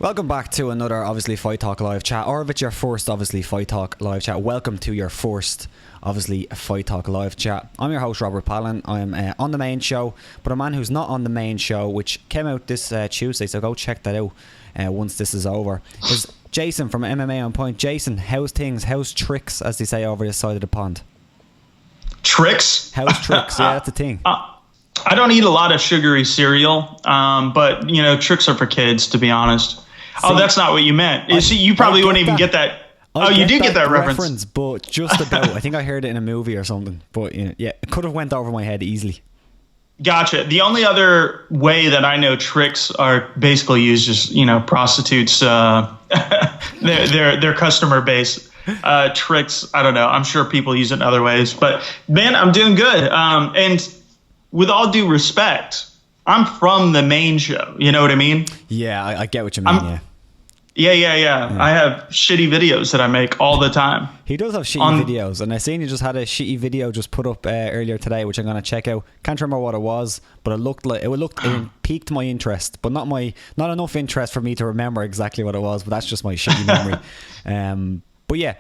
Welcome back to another, obviously, Fight Talk live chat, or if it's your first, obviously, Fight Talk live chat, welcome to your first, obviously, Fight Talk live chat. I'm your host, Robert Palin. I'm on the main show, but a man who's not on the main show, which came out this Tuesday, so go check that out once this is over, is Jason from MMA On Point. Jason, how's things? How's tricks, as they say over this side of the pond? Tricks? How's tricks? Yeah, that's the thing. I don't eat a lot of sugary cereal, but, tricks are for kids, to be honest. Oh, that's not what you meant. You probably wouldn't even get that. You did get that reference. But just about. I think I heard it in a movie or something. But yeah, it could have went over my head easily. Gotcha. The only other way that I know tricks are basically used is, prostitutes, their customer base. Tricks, I don't know. I'm sure people use it in other ways. But, man, I'm doing good. And with all due respect, I'm from the main show. You know what I mean? Yeah, I get what you mean, Yeah. I have shitty videos that I make all the time. He does have shitty videos, and I seen you just had a shitty video just put up earlier today, which I'm going to check out. Can't remember what it was, but it piqued my interest, but not enough interest for me to remember exactly what it was. But that's just my shitty memory. But yeah,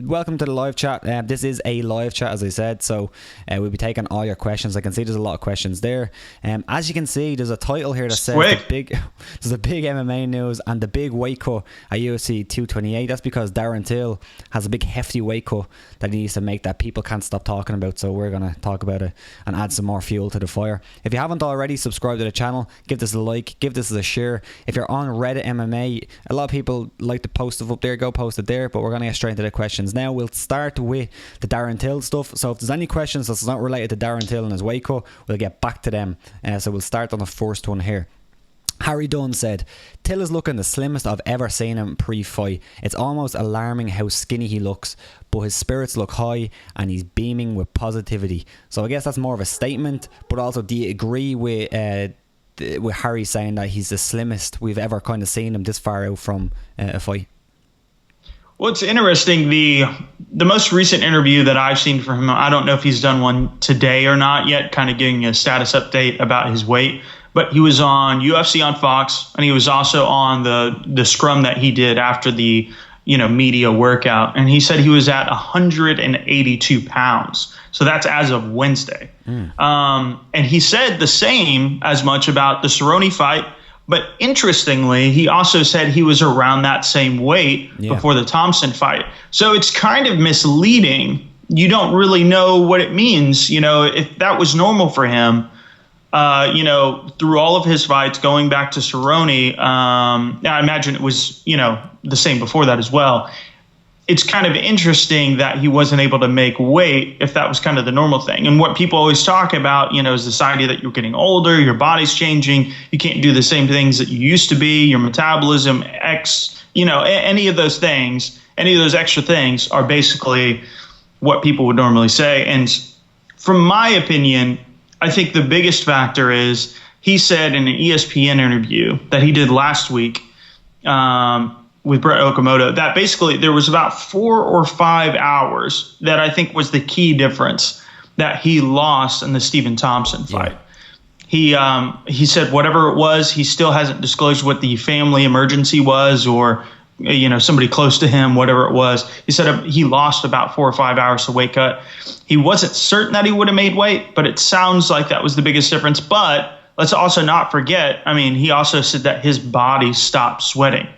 welcome to the live chat. This is a live chat, as I said, so we'll be taking all your questions. I can see there's a lot of questions there. As you can see, there's a title here that says there's a big MMA news and the big weight cut at UFC 228. That's because Darren Till has a big hefty weight cut that he needs to make that people can't stop talking about, so we're going to talk about it and add some more fuel to the fire. If you haven't already, subscribe to the channel, give this a like, give this a share. If you're on Reddit MMA, a lot of people like to post stuff up there, go post it there, but we're going to get straight into the questions now. We'll start with the Darren Till stuff, so if there's any questions that's not related to Darren Till and his weight cut, we'll get back to them. So we'll start on the first one here. Harry Dunn said, Till is looking the slimmest I've ever seen him pre-fight. It's almost alarming how skinny he looks, but his spirits look high and he's beaming with positivity. So I guess that's more of a statement, but also do you agree with Harry saying that he's the slimmest we've ever kind of seen him this far out from a fight? Well, it's interesting. The most recent interview that I've seen from him, I don't know if he's done one today or not yet, kind of giving a status update about his weight. But he was on UFC on Fox, and he was also on the scrum that he did after the media workout. And he said he was at 182 pounds. So that's as of Wednesday. And he said the same as much about the Cerrone fight. But interestingly, he also said he was around that same weight before the Thompson fight. So it's kind of misleading. You don't really know what it means. If that was normal for him, through all of his fights going back to Cerrone, I imagine it was, the same before that as well. It's kind of interesting that he wasn't able to make weight if that was kind of the normal thing. And what people always talk about, is this idea that you're getting older, your body's changing, you can't do the same things that you used to be, your metabolism, any of those things, any of those extra things are basically what people would normally say. And from my opinion, I think the biggest factor is he said in an ESPN interview that he did last week, with Brett Okamoto, that basically there was about 4 or 5 hours that I think was the key difference that he lost in the Stephen Thompson fight. He said whatever it was, he still hasn't disclosed what the family emergency was or somebody close to him, whatever it was. He said he lost about 4 or 5 hours to weight cut. He wasn't certain that he would have made weight, but it sounds like that was the biggest difference. But let's also not forget, he also said that his body stopped sweating.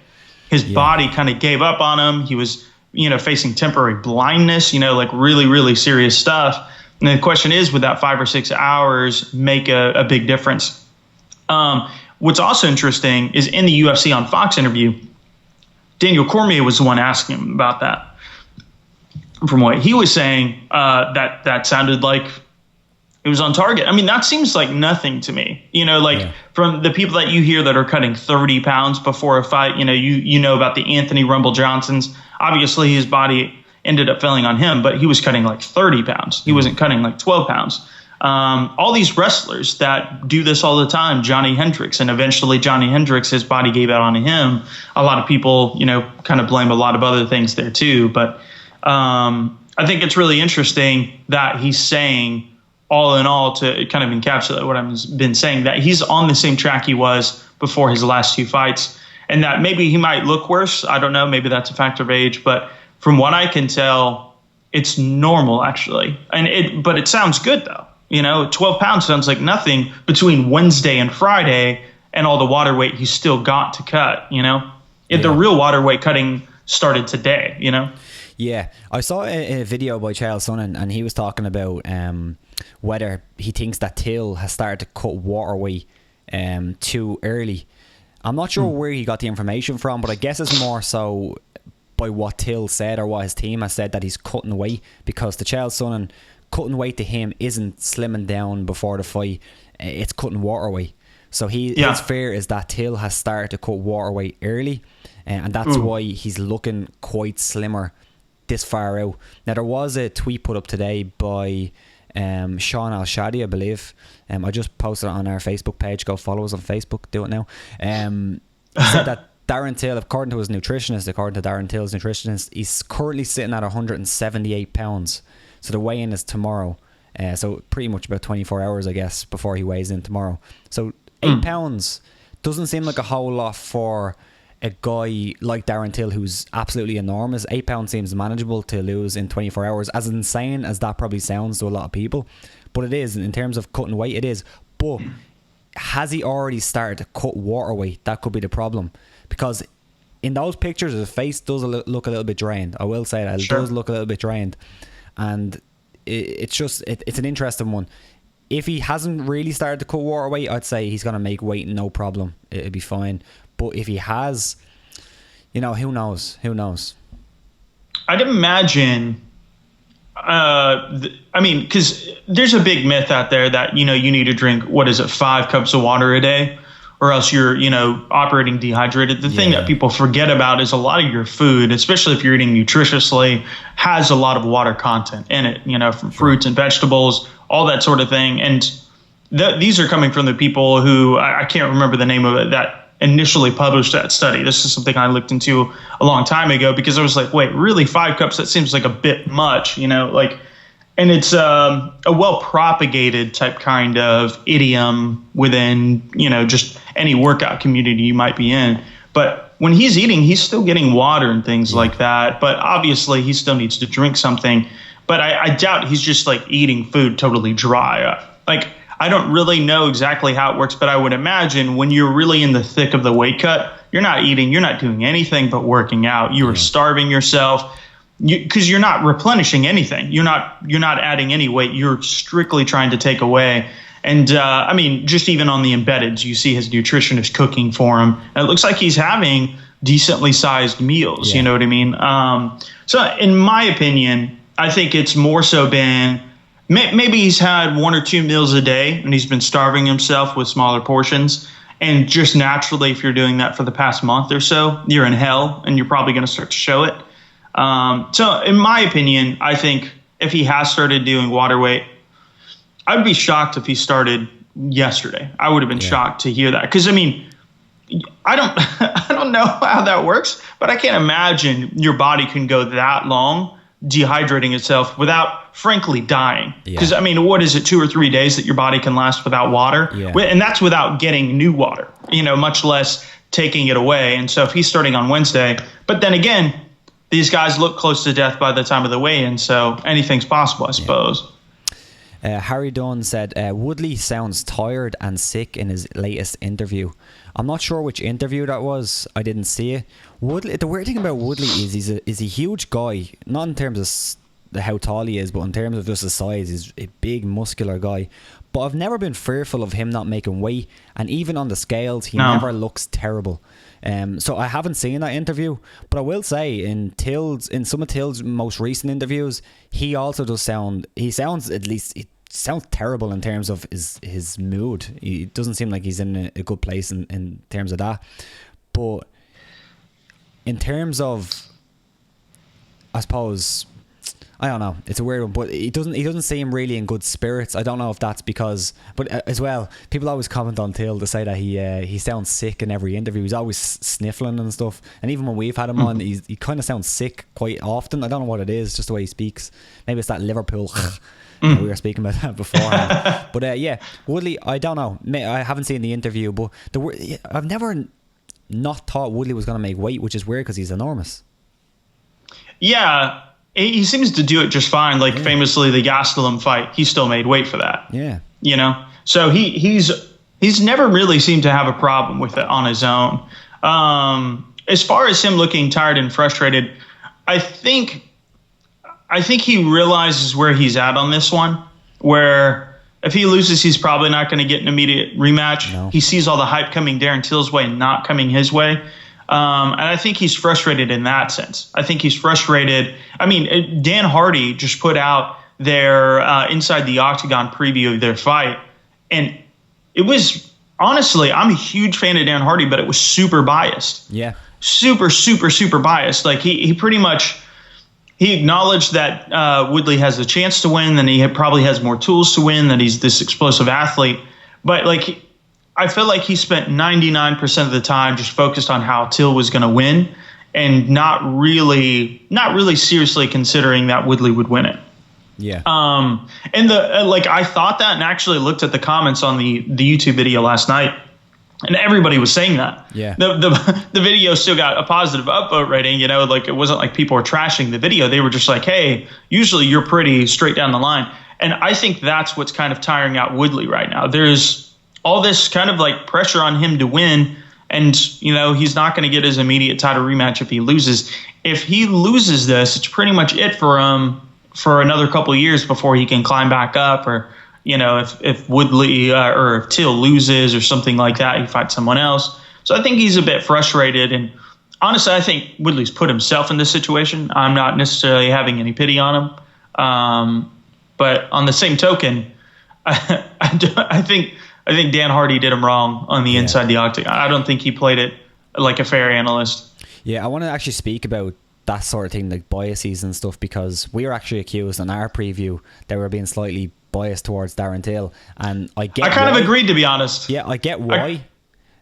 His body kind of gave up on him. He was, facing temporary blindness, like really, really serious stuff. And the question is, would that 5 or 6 hours make a big difference? What's also interesting is in the UFC on Fox interview, Daniel Cormier was the one asking him about that. From what he was saying, that sounded like it was on target. That seems like nothing to me. From the people that you hear that are cutting 30 pounds before a fight, you know about the Anthony Rumble Johnsons. Obviously, his body ended up failing on him, but he was cutting like 30 pounds. He wasn't cutting like 12 pounds. All these wrestlers that do this all the time, Johnny Hendricks, and eventually Johnny Hendricks, his body gave out on him. A lot of people, kind of blame a lot of other things there too. But I think it's really interesting that he's saying, all in all, to kind of encapsulate what I've been saying, that he's on the same track he was before his last 2 fights. and that maybe he might look worse. I don't know. Maybe that's a factor of age, but from what I can tell, it's normal actually. But it sounds good though. 12 pounds sounds like nothing between Wednesday and Friday, and all the water weight he's still got to cut. The real water weight cutting started today. Yeah, I saw a video by Charles Sonnen, and he was talking about whether he thinks that Till has started to cut water weight too early. I'm not sure where he got the information from, but I guess it's more so by what Till said or what his team has said, that he's cutting weight, because the Charles Sonnen, cutting weight to him isn't slimming down before the fight, it's cutting water weight. So his fear is that Till has started to cut water weight early, and that's why he's looking quite slimmer this far out. Now, there was a tweet put up today by Sean Al-Shadi, I believe. I just posted it on our Facebook page. Go follow us on Facebook. Do it now. He said that Darren Till, according to Darren Till's nutritionist, he's currently sitting at 178 pounds. So the weigh-in is tomorrow. So pretty much about 24 hours, I guess, before he weighs in tomorrow. So 8 pounds doesn't seem like a whole lot for a guy like Darren Till, who's absolutely enormous. 8 pounds seems manageable to lose in 24 hours, as insane as that probably sounds to a lot of people. But it is, in terms of cutting weight, it is. But has he already started to cut water weight? That could be the problem. Because in those pictures, his face does look a little bit drained. I will say that. It does look a little bit drained. And it's an interesting one. If he hasn't really started to cut water weight, I'd say he's going to make weight no problem. It'll be fine. But if he has, who knows? Who knows? I'd imagine, because there's a big myth out there that, you need to drink, 5 cups of water a day, or else you're, operating dehydrated. The thing that people forget about is a lot of your food, especially if you're eating nutritiously, has a lot of water content in it, from fruits and vegetables, all that sort of thing. And these are coming from the people who, I can't remember the name of it, that initially published that study. This is something I looked into a long time ago, because I was like, wait, really 5 cups? That seems like a bit much, and it's a well-propagated type kind of idiom within, just any workout community you might be in. But when he's eating, he's still getting water and things like that. But obviously, he still needs to drink something. But I doubt he's just like eating food totally dry. I don't really know exactly how it works, but I would imagine when you're really in the thick of the weight cut, you're not eating, you're not doing anything but working out. You are starving yourself. Because you're not replenishing anything. You're not adding any weight. You're strictly trying to take away. And just even on the embeddeds, you see his nutritionist cooking for him. And it looks like he's having decently sized meals. You know what I mean? So in my opinion, I think it's more so been, maybe he's had 1 or 2 meals a day and he's been starving himself with smaller portions. And just naturally, if you're doing that for the past month or so, you're in hell and you're probably going to start to show it. So in my opinion, I think if he has started doing water weight, I would be shocked if he started yesterday. I would have been shocked to hear that. Because, I don't know how that works, but I can't imagine your body can go that long dehydrating itself without, frankly, dying. Because, what is it, 2 or 3 days that your body can last without water? Yeah. And that's without getting new water, much less taking it away. And so if he's starting on Wednesday, but then again, these guys look close to death by the time of the weigh-in, so anything's possible, I suppose. Harry Dunn said, Woodley sounds tired and sick in his latest interview. I'm not sure which interview that was. I didn't see it. Woodley, the weird thing about Woodley is he's a huge guy, not in terms of how tall he is, but in terms of just his size. He's a big, muscular guy. But I've never been fearful of him not making weight, and even on the scales, he never looks terrible. So I haven't seen that interview, but I will say in some of Till's most recent interviews, he also does sound terrible in terms of his mood. He doesn't seem like he's in a good place in terms of that. But in terms of, I suppose, I don't know, it's a weird one, but he doesn't seem really in good spirits. I don't know if that's because, but as well, people always comment on Till to say that he sounds sick in every interview. He's always sniffling and stuff, and even when we've had him on, he kind of sounds sick quite often. I don't know what it is, just the way he speaks. Maybe it's that Liverpool. We were speaking about that beforehand. But Woodley, I don't know. I haven't seen the interview, but I've never not thought Woodley was going to make weight, which is weird because he's enormous. Yeah, he seems to do it just fine. Like famously, the Gastelum fight, he still made weight for that. Yeah, you know. So he's never really seemed to have a problem with it on his own. As far as him looking tired and frustrated, I think he realizes where he's at on this one. Where if he loses, he's probably not going to get an immediate rematch. No. He sees all the hype coming Darren Till's way and not coming his way. And I think he's frustrated in that sense. I think he's frustrated. I mean, Dan Hardy just put out their Inside the Octagon preview of their fight. And it was, honestly, I'm a huge fan of Dan Hardy, but it was super biased. Yeah. Super, super, super biased. Like, he pretty much, he acknowledged that Woodley has a chance to win, and he probably has more tools to win, that he's this explosive athlete. But, like, I feel like he spent 99% of the time just focused on how Till was going to win and not really seriously considering that Woodley would win it. Yeah. And I thought that, and actually looked at the comments on the YouTube video last night, and everybody was saying that. Yeah. The video still got a positive upvote rating, you know, like it wasn't like people were trashing the video. They were just like, hey, usually you're pretty straight down the line. And I think that's what's kind of tiring out Woodley right now. There's all this kind of like pressure on him to win, and, you know, he's not going to get his immediate title rematch if he loses. If he loses this, it's pretty much it for him for another couple of years before he can climb back up, or, you know, if Woodley or if Till loses or something like that, he fights someone else. So I think he's a bit frustrated. And honestly, I think Woodley's put himself in this situation. I'm not necessarily having any pity on him. But on the same token, I think Dan Hardy did him wrong on the Inside the Octagon. I don't think he played it like a fair analyst. Yeah, I want to actually speak about that sort of thing, like biases and stuff, because we were actually accused in our preview that we were being slightly biased towards Darren Till, and I kind of agreed, to be honest. Yeah, I get why.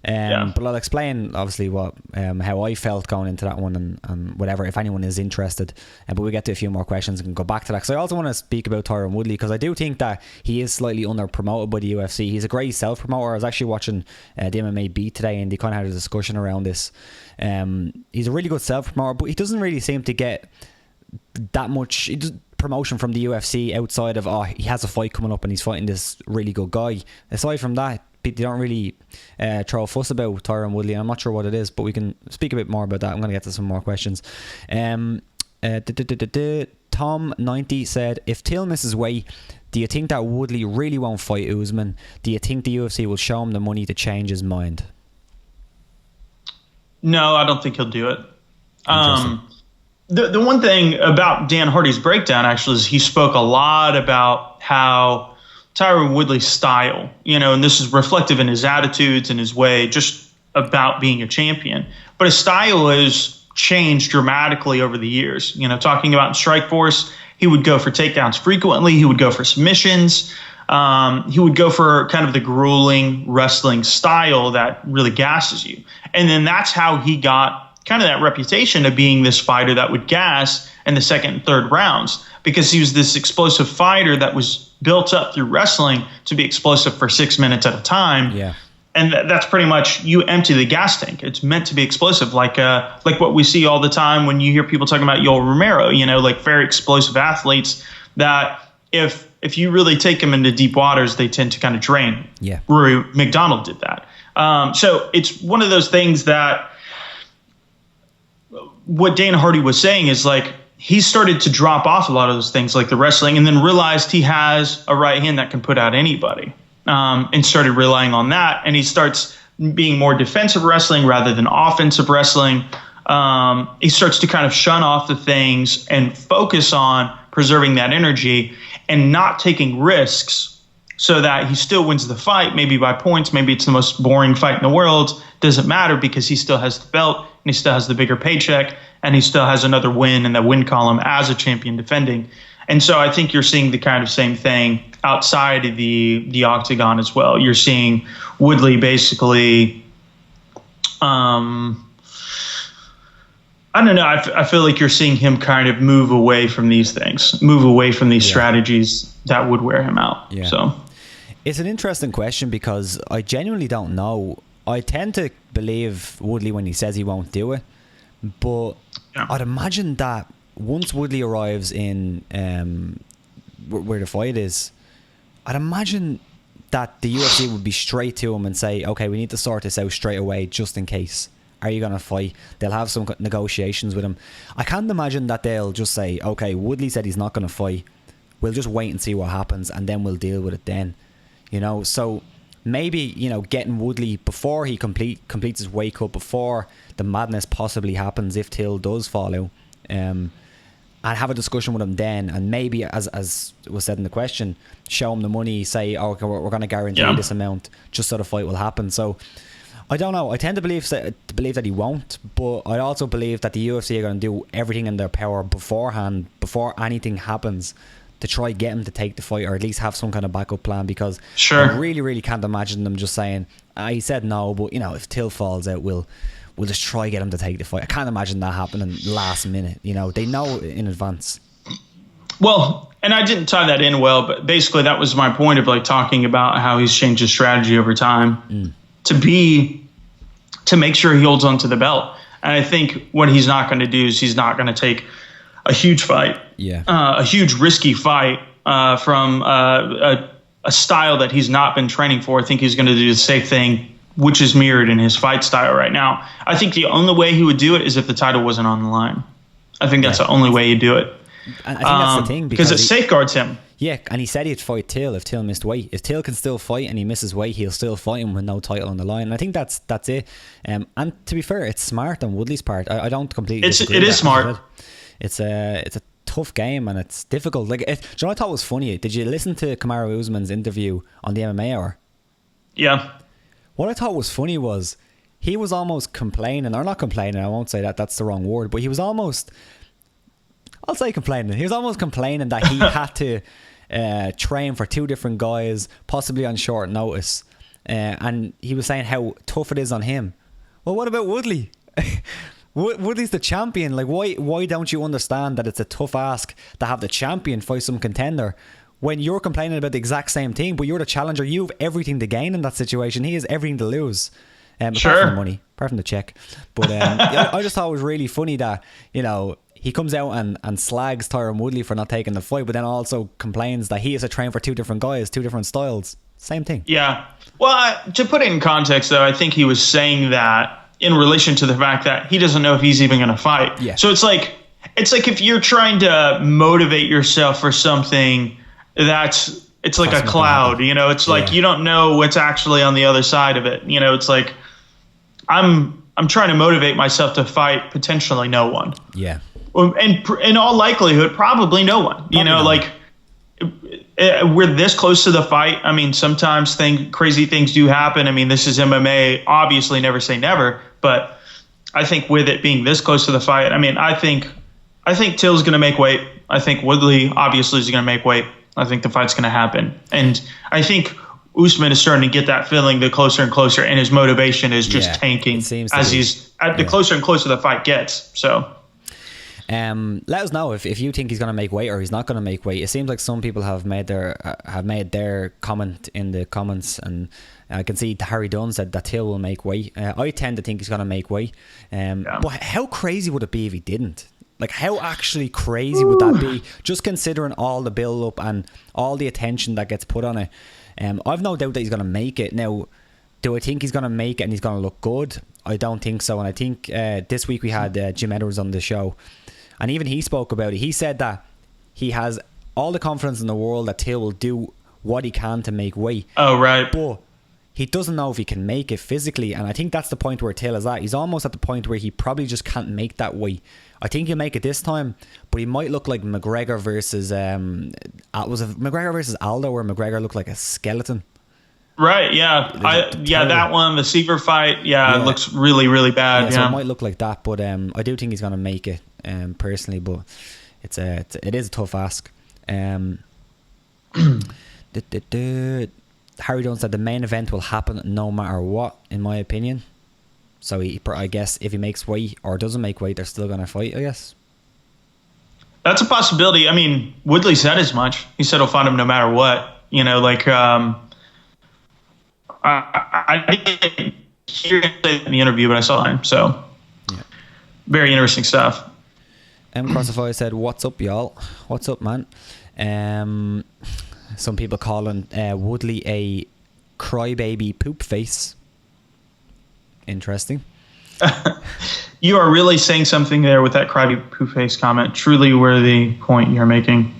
But I'll explain obviously what how I felt going into that one, and whatever, if anyone is interested. But we'll get to a few more questions and go back to that, because I also want to speak about Tyron Woodley, because I do think that he is slightly under promoted by the UFC. He's a great self promoter. I was actually watching the MMA Beat today, and they kind of had a discussion around this. He's a really good self promoter, but he doesn't really seem to get that much promotion from the UFC outside of, he has a fight coming up and he's fighting this really good guy. Aside from that, they don't really throw a fuss about Tyron Woodley. I'm not sure what it is, but we can speak a bit more about that. I'm going to get to some more questions. Tom90 said, if Till misses weight, do you think that Woodley really won't fight Usman? Do you think the UFC will show him the money to change his mind? No, I don't think he'll do it. The one thing about Dan Hardy's breakdown actually is he spoke a lot about how Tyron Woodley's style, you know, and this is reflective in his attitudes and his way just about being a champion. But his style has changed dramatically over the years. You know, talking about in Strikeforce, he would go for takedowns frequently. He would go for submissions. He would go for kind of the grueling wrestling style that really gasses you. And then that's how he got kind of that reputation of being this fighter that would gas in the second and third rounds, because he was this explosive fighter that was built up through wrestling to be explosive for 6 minutes at a time. Yeah. And that's pretty much, you empty the gas tank. It's meant to be explosive, like what we see all the time when you hear people talking about Yoel Romero, you know, like very explosive athletes that if you really take them into deep waters, they tend to kind of drain. Yeah. Rory McDonald did that. So it's one of those things that what Dan Hardy was saying is, like, he started to drop off a lot of those things, like the wrestling, and then realized he has a right hand that can put out anybody, and started relying on that. And he starts being more defensive wrestling rather than offensive wrestling. He starts to kind of shun off the things and focus on preserving that energy and not taking risks, so that he still wins the fight, maybe by points. Maybe it's the most boring fight in the world. Doesn't matter, because he still has the belt and he still has the bigger paycheck and he still has another win in the win column as a champion defending. And so I think you're seeing the kind of same thing outside of the octagon as well. You're seeing Woodley basically, I don't know. I feel like you're seeing him kind of move away from these things, move away from these strategies that would wear him out. Yeah. So it's an interesting question, because I genuinely don't know I tend to believe Woodley when he says he won't do it, but I'd imagine that once Woodley arrives in where the fight is, I'd imagine that the UFC would be straight to him and say, okay, we need to sort this out straight away just in case. Are you going to fight? They'll have some negotiations with him. I can't imagine that they'll just say, okay, Woodley said he's not going to fight. We'll just wait and see what happens, and then we'll deal with it then. You know, so maybe, you know, getting Woodley before he completes his weight cut, before the madness possibly happens if Till does fall out, and have a discussion with him then, and maybe, as was said in the question, show him the money, say, oh, okay, we're going to guarantee this amount just so the fight will happen. So I don't know. I tend to believe that he won't, but I also believe that the UFC are going to do everything in their power beforehand, before anything happens, to try get him to take the fight, or at least have some kind of backup plan, because I really, really can't imagine them just saying, he said no, but, you know, if Till falls out, we'll just try get him to take the fight. I can't imagine that happening last minute. You know, they know in advance. Well, and I didn't tie that in well, but basically that was my point of like talking about how he's changed his strategy over time to make sure he holds on to the belt. And I think what he's not going to do is he's not going to take a huge fight, a huge risky fight from a style that he's not been training for. I think he's going to do the safe thing, which is mirrored in his fight style right now. I think the only way he would do it is if the title wasn't on the line. I think that's the only way you do it. And I think that's the thing, because it safeguards him. Yeah, and he said he'd fight Till if Till missed weight. If Till can still fight and he misses weight, he'll still fight him with no title on the line. And I think that's it. And to be fair, it's smart on Woodley's part. I don't completely disagree. It is smart. It's a tough game, and it's difficult. Like, do you know what I thought was funny? Did you listen to Kamaru Usman's interview on the MMA Hour? Yeah. What I thought was funny was he was almost complaining, or not complaining, I won't say that, that's the wrong word, but he was almost, I'll say complaining. He was almost complaining that he had to train for two different guys, possibly on short notice. And he was saying how tough it is on him. Well, what about Woodley? Woodley's the champion. Like, why don't you understand that it's a tough ask to have the champion fight some contender when you're complaining about the exact same thing, but you're the challenger? You have everything to gain in that situation. He has everything to lose. Apart from the money, apart from the check. But I just thought it was really funny that, you know, he comes out and slags Tyron Woodley for not taking the fight, but then also complains that he has to train for two different guys, two different styles. Same thing. Yeah. Well, to put it in context, though, I think he was saying that in relation to the fact that he doesn't know if he's even going to fight. Yeah. So it's like if you're trying to motivate yourself for something it's like a cloud, you know, it's like you don't know what's actually on the other side of it. You know, it's like I'm trying to motivate myself to fight potentially no one. Yeah. And in all likelihood, probably no one. You know, like we're this close to the fight. I mean, sometimes crazy things do happen. I mean, this is MMA. Obviously, never say never. But I think with it being this close to the fight, I mean, I think Till's going to make weight. I think Woodley obviously is going to make weight. I think the fight's going to happen. And I think Usman is starting to get that feeling the closer and closer, and his motivation is just tanking as the closer and closer the fight gets. So. Let us know if you think he's going to make weight or he's not going to make weight. It seems like some people have made their comment in the comments, and I can see Harry Dunn said that Till will make weight. I tend to think he's going to make weight. But how crazy would it be if he didn't? Like, how actually crazy would that be? Just considering all the build up and all the attention that gets put on it. I've no doubt that he's going to make it. Now, do I think he's going to make it and he's going to look good? I don't think so. And I think this week we had Jim Edwards on the show, and even he spoke about it. He said that he has all the confidence in the world that Till will do what he can to make weight. Oh, right. But he doesn't know if he can make it physically. And I think that's the point where Till is at. He's almost at the point where he probably just can't make that weight. I think he'll make it this time, but he might look like McGregor versus... was it McGregor versus Aldo, where McGregor looked like a skeleton? Right, yeah. That one, the Seaver fight, it looks really, really bad. So it might look like that, but I do think he's going to make it, personally, but it is a tough ask. Harry Dunn said the main event will happen no matter what, in my opinion. So I guess if he makes weight or doesn't make weight, they're still going to fight, I guess. That's a possibility. I mean, Woodley said as much. He said he'll find him no matter what. You know, like... I hear him say in the interview, but I saw him. So very interesting stuff. Crossify said, "What's up, y'all? What's up, man?" Some people calling Woodley a crybaby poop face. Interesting. You are really saying something there with that crybaby poop face comment. Truly worthy point you're making.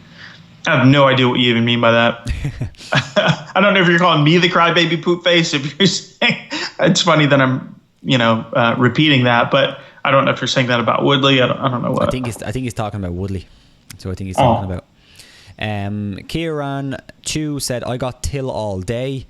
I have no idea what you even mean by that. I don't know if you're calling me the crybaby poop face. If you're saying, it's funny that I'm, repeating that, but I don't know if you're saying that about Woodley. I don't know what. I think he's talking about Woodley. So I think he's talking about. Kieran Chu said, "I got Till all day,"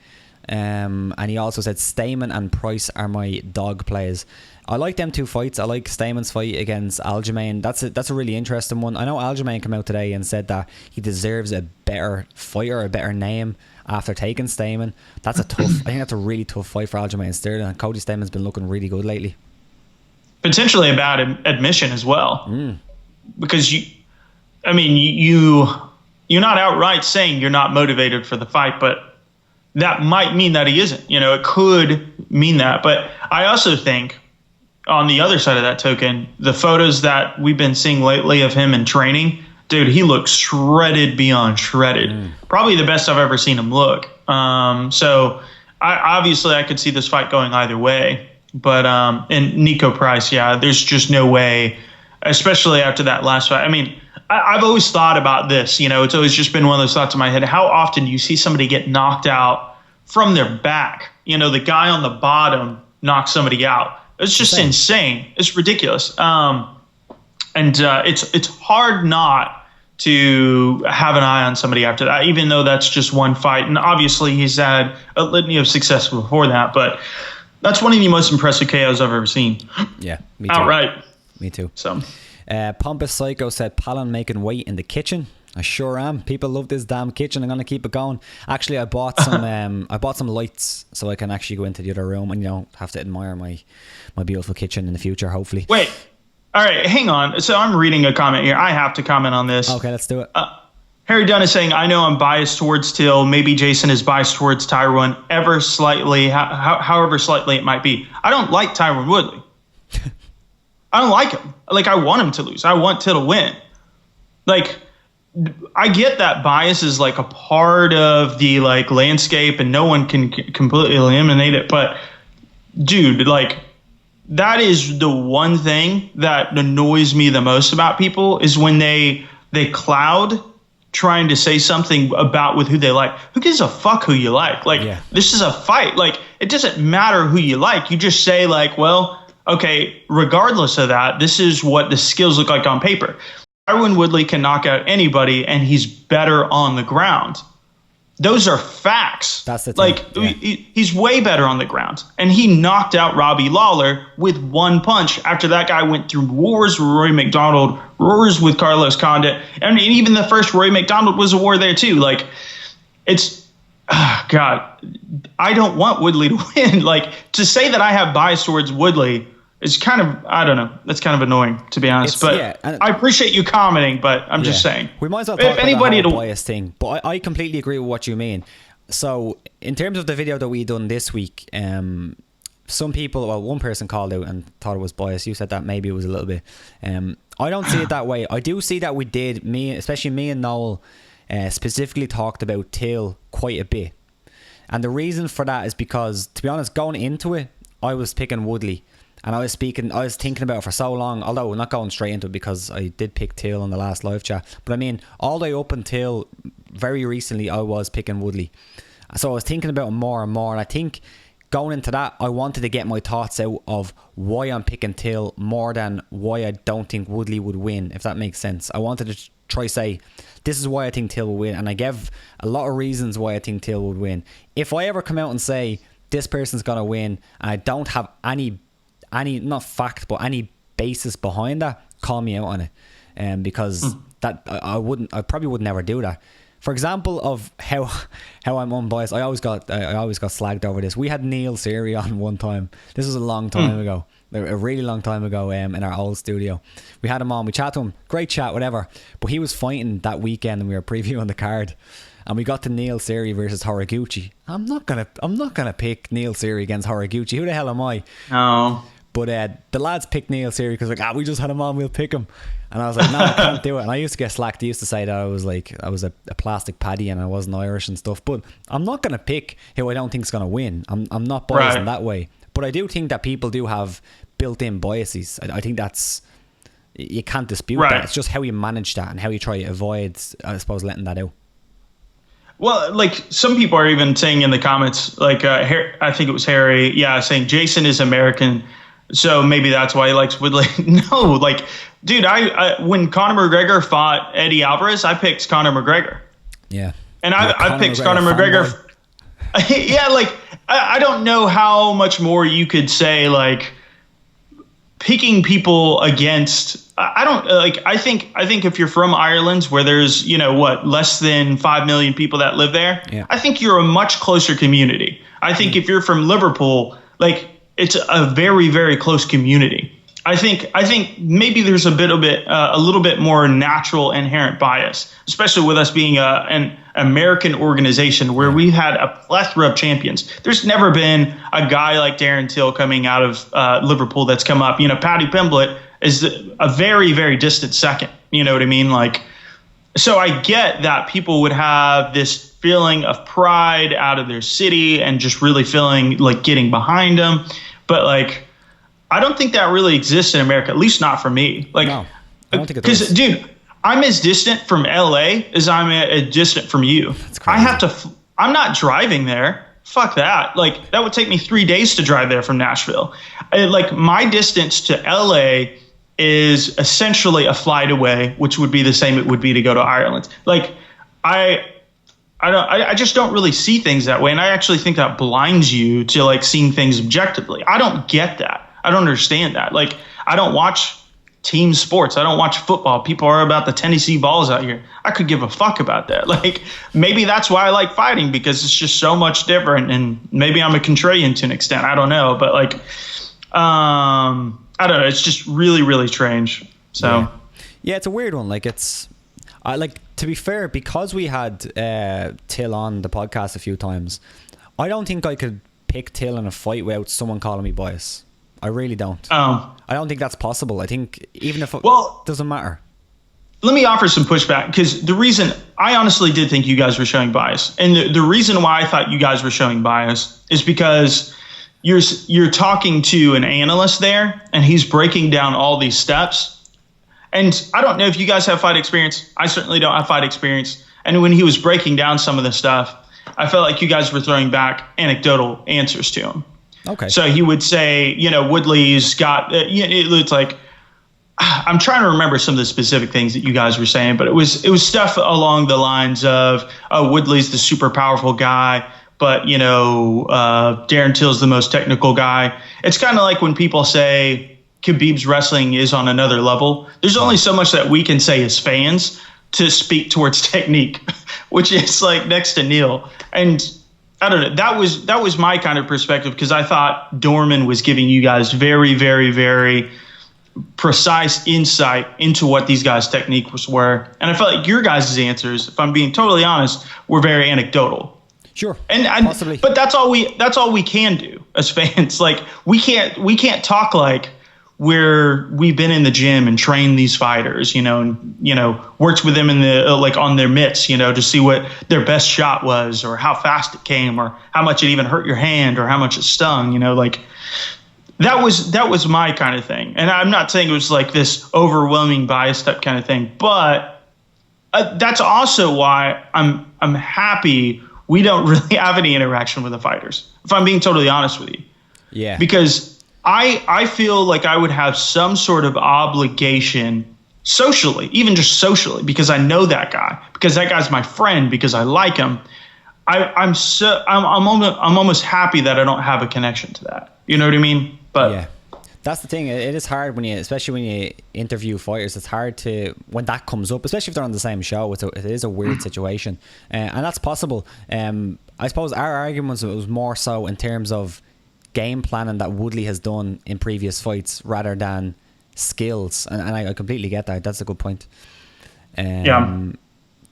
and he also said Stamen and Price are my dog plays. I like them two fights. I like Stamen's fight against Aljamain. That's a really interesting one. I know Aljamain came out today and said that he deserves a better fight or a better name after taking Stamen. That's a tough. I think that's a really tough fight for Aljamain Sterling. And Cody Stamen's been looking really good lately. Potentially a bad admission as well, because you're not outright saying you're not motivated for the fight, but that might mean that he isn't. It could mean that. But I also think, on the other side of that token, the photos that we've been seeing lately of him in training, dude, he looks shredded beyond shredded. Probably the best I've ever seen him look. So I could see this fight going either way. But and Nico Price, there's just no way, especially after that last fight. I mean, I've always thought about this. It's always just been one of those thoughts in my head. How often do you see somebody get knocked out from their back? The guy on the bottom knocks somebody out. It's just insane. It's ridiculous. It's hard not to have an eye on somebody after that, even though that's just one fight. And obviously he's had a litany of success before that, but that's one of the most impressive KOs I've ever seen. Yeah, me too. Outright. Me too. So, Pompous Psycho said, "Palin making weight in the kitchen." I sure am. People love this damn kitchen. I'm gonna keep it going. Actually, I bought some lights so I can actually go into the other room and have to admire my beautiful kitchen in the future. Hopefully. Wait. All right, hang on. So I'm reading a comment here. I have to comment on this. Okay, let's do it. Harry Dunn is saying, "I know I'm biased towards Till. Maybe Jason is biased towards Tyron, ever slightly, however slightly it might be. I don't like Tyron Woodley. I don't like him. I want him to lose. I want Till to win. I get that bias is a part of the landscape, and no one can completely eliminate it. But dude, that is the one thing that annoys me the most about people is when they cloud trying to say something about with who they like. Who gives a fuck who you like? This is a fight. It doesn't matter who you like. You just say well, okay, regardless of that, this is what the skills look like on paper. Tyron Woodley can knock out anybody, and he's better on the ground. Those are facts. That's the thing. He's way better on the ground. And he knocked out Robbie Lawler with one punch after that guy went through wars with Rory McDonald, wars with Carlos Condit. And even the first Rory McDonald was a war there too. God, I don't want Woodley to win. To say that I have bias towards Woodley is kind of, I don't know. That's kind of annoying, to be honest. I appreciate you commenting, but I'm just saying. We might as well talk about the whole bias thing. But I completely agree with what you mean. So, in terms of the video that we done this week, some people, one person called out and thought it was biased. You said that maybe it was a little bit. I don't see it that way. I do see that we did, especially me and Noel, specifically talked about Till quite a bit. And the reason for that is because, to be honest, going into it, I was picking Woodley. And I was thinking about it for so long, although not going straight into it because I did pick Till on the last live chat. But I mean, all the way up until very recently, I was picking Woodley. So I was thinking about it more and more. And I think going into that, I wanted to get my thoughts out of why I'm picking Till more than why I don't think Woodley would win, if that makes sense. I wanted to try say, this is why I think Till will win. And I gave a lot of reasons why I think Till would win. If I ever come out and say, this person's going to win, and I don't have any not fact but any basis behind that, call me out on it, because that I probably would never do that. For example, of how I'm unbiased, I always got slagged over this. We had Neil Siri on one time. This was a long time ago, a really long time ago, in our old studio. We had him on, we chatted to him, great chat, whatever, but he was fighting that weekend and we were previewing the card. and we got to Neil Seary versus Horiguchi. I'm not gonna pick Neil Seary against Horiguchi. Who the hell am I? No. But the lads picked Neil Seary because we just had him on, we'll pick him. And I was like, no, I can't do it. And I used to get slacked. They used to say that I was a plastic paddy and I wasn't Irish and stuff. But I'm not going to pick who I don't think is going to win. I'm not biased in that way. But I do think that people do have built-in biases. I think that's, you can't dispute that. It's just how you manage that and how you try to avoid, I suppose, letting that out. Well, like some people are even saying in the comments, like I think it was Harry, saying Jason is American. So maybe that's why he likes Woodley. No, like, dude, I when Conor McGregor fought Eddie Alvarez, I picked Conor McGregor. Yeah. And I picked Conor McGregor. Yeah, like, I don't know how much more you could say, like, picking people against. I don't like. I think if you're from Ireland, where there's less than 5 million people that live there, I think you're a much closer community. I think if you're from Liverpool, like, it's a very, very close community. I think maybe there's a little bit more natural inherent bias, especially with us being an American organization where we've had a plethora of champions. There's never been a guy like Darren Till coming out of Liverpool that's come up. Paddy Pimblett is a very, very distant second. You know what I mean? Like, so I get that people would have this feeling of pride out of their city and just really feeling like getting behind them. But, like, I don't think that really exists in America, at least not for me. Like, no, I don't think it does. Because, dude, I'm as distant from LA as I'm distant from you. That's crazy. I have to, I'm not driving there. Fuck that. Like, that would take me 3 days to drive there from Nashville. Like, my distance to LA is essentially a flight away, which would be the same it would be to go to Ireland. Like, I just don't really see things that way. And I actually think that blinds you to, like, seeing things objectively. I don't get that. I don't understand that. Like, I don't watch team sports. I don't watch football. People are about the Tennessee Vols out here. I could give a fuck about that. Like, maybe that's why I like fighting, because it's just so much different. And maybe I'm a contrarian to an extent. I don't know. But, like, I don't know. It's just really, really strange. So, yeah, it's a weird one. Like, to be fair, because we had Till on the podcast a few times, I don't think I could pick Till in a fight without someone calling me bias. I really don't. I don't think that's possible. I think even if it doesn't matter. Let me offer some pushback, because the reason I honestly did think you guys were showing bias, and the reason why I thought you guys were showing bias is because you're talking to an analyst there, and he's breaking down all these steps. And I don't know if you guys have fight experience. I certainly don't have fight experience. And when he was breaking down some of the stuff, I felt like you guys were throwing back anecdotal answers to him. Okay. So he would say, Woodley's got, it's like, I'm trying to remember some of the specific things that you guys were saying, but it was stuff along the lines of, Woodley's the super powerful guy, but, Darren Till's the most technical guy. It's kind of like when people say Khabib's wrestling is on another level. There's only so much that we can say as fans to speak towards technique, which is like next to nil. And I don't know. That was my kind of perspective, because I thought Dorman was giving you guys very, very, very precise insight into what these guys' techniques were. And I felt like your guys' answers, if I'm being totally honest, were very anecdotal. Sure. And possibly. But that's all we can do as fans. Like, we can't talk like we've been in the gym and trained these fighters, and worked with them in the on their mitts, to see what their best shot was, or how fast it came, or how much it even hurt your hand, or how much it stung. That was my kind of thing. And I'm not saying it was like this overwhelming bias type kind of thing, but that's also why I'm happy we don't really have any interaction with the fighters, if I'm being totally honest with you. Yeah. Because I feel like I would have some sort of obligation socially, even just socially, because I know that guy, because that guy's my friend, because I like him. I'm almost happy that I don't have a connection to that. You know what I mean? But yeah, that's the thing. It is hard especially when you interview fighters. It's hard when that comes up, especially if they're on the same show. It is a weird situation, and that's possible. I suppose our arguments was more so in terms of game planning that Woodley has done in previous fights rather than skills, and I completely get that. That's a good point.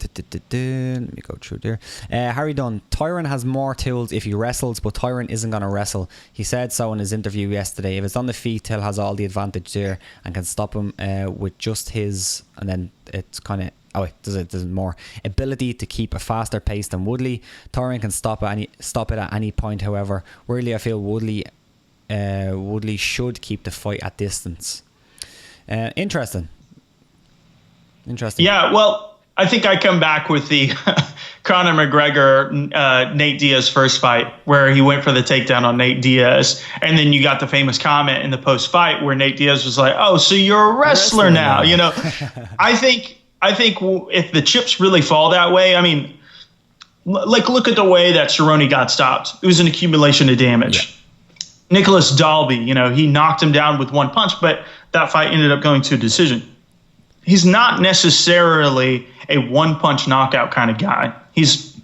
Let me go through there. Harry Dunn. Tyron has more tools if he wrestles, but Tyron isn't going to wrestle. He said so in his interview yesterday. If it's on the feet, Till has all the advantage there and can stop him with just his. And then it's kind of. Oh wait, there's more ability to keep a faster pace than Woodley. Tyron can stop it at any point. However, really, I feel Woodley should keep the fight at distance. Interesting. Yeah, well, I think I come back with the Conor McGregor, Nate Diaz first fight, where he went for the takedown on Nate Diaz. And then you got the famous comment in the post-fight where Nate Diaz was like, oh, so you're a wrestler now. You know, I think if the chips really fall that way, I mean, like, look at the way that Cerrone got stopped. It was an accumulation of damage. Yeah. Nicholas Dalby, you know, he knocked him down with one punch, but that fight ended up going to a decision. He's not necessarily a one-punch knockout kind of guy. He's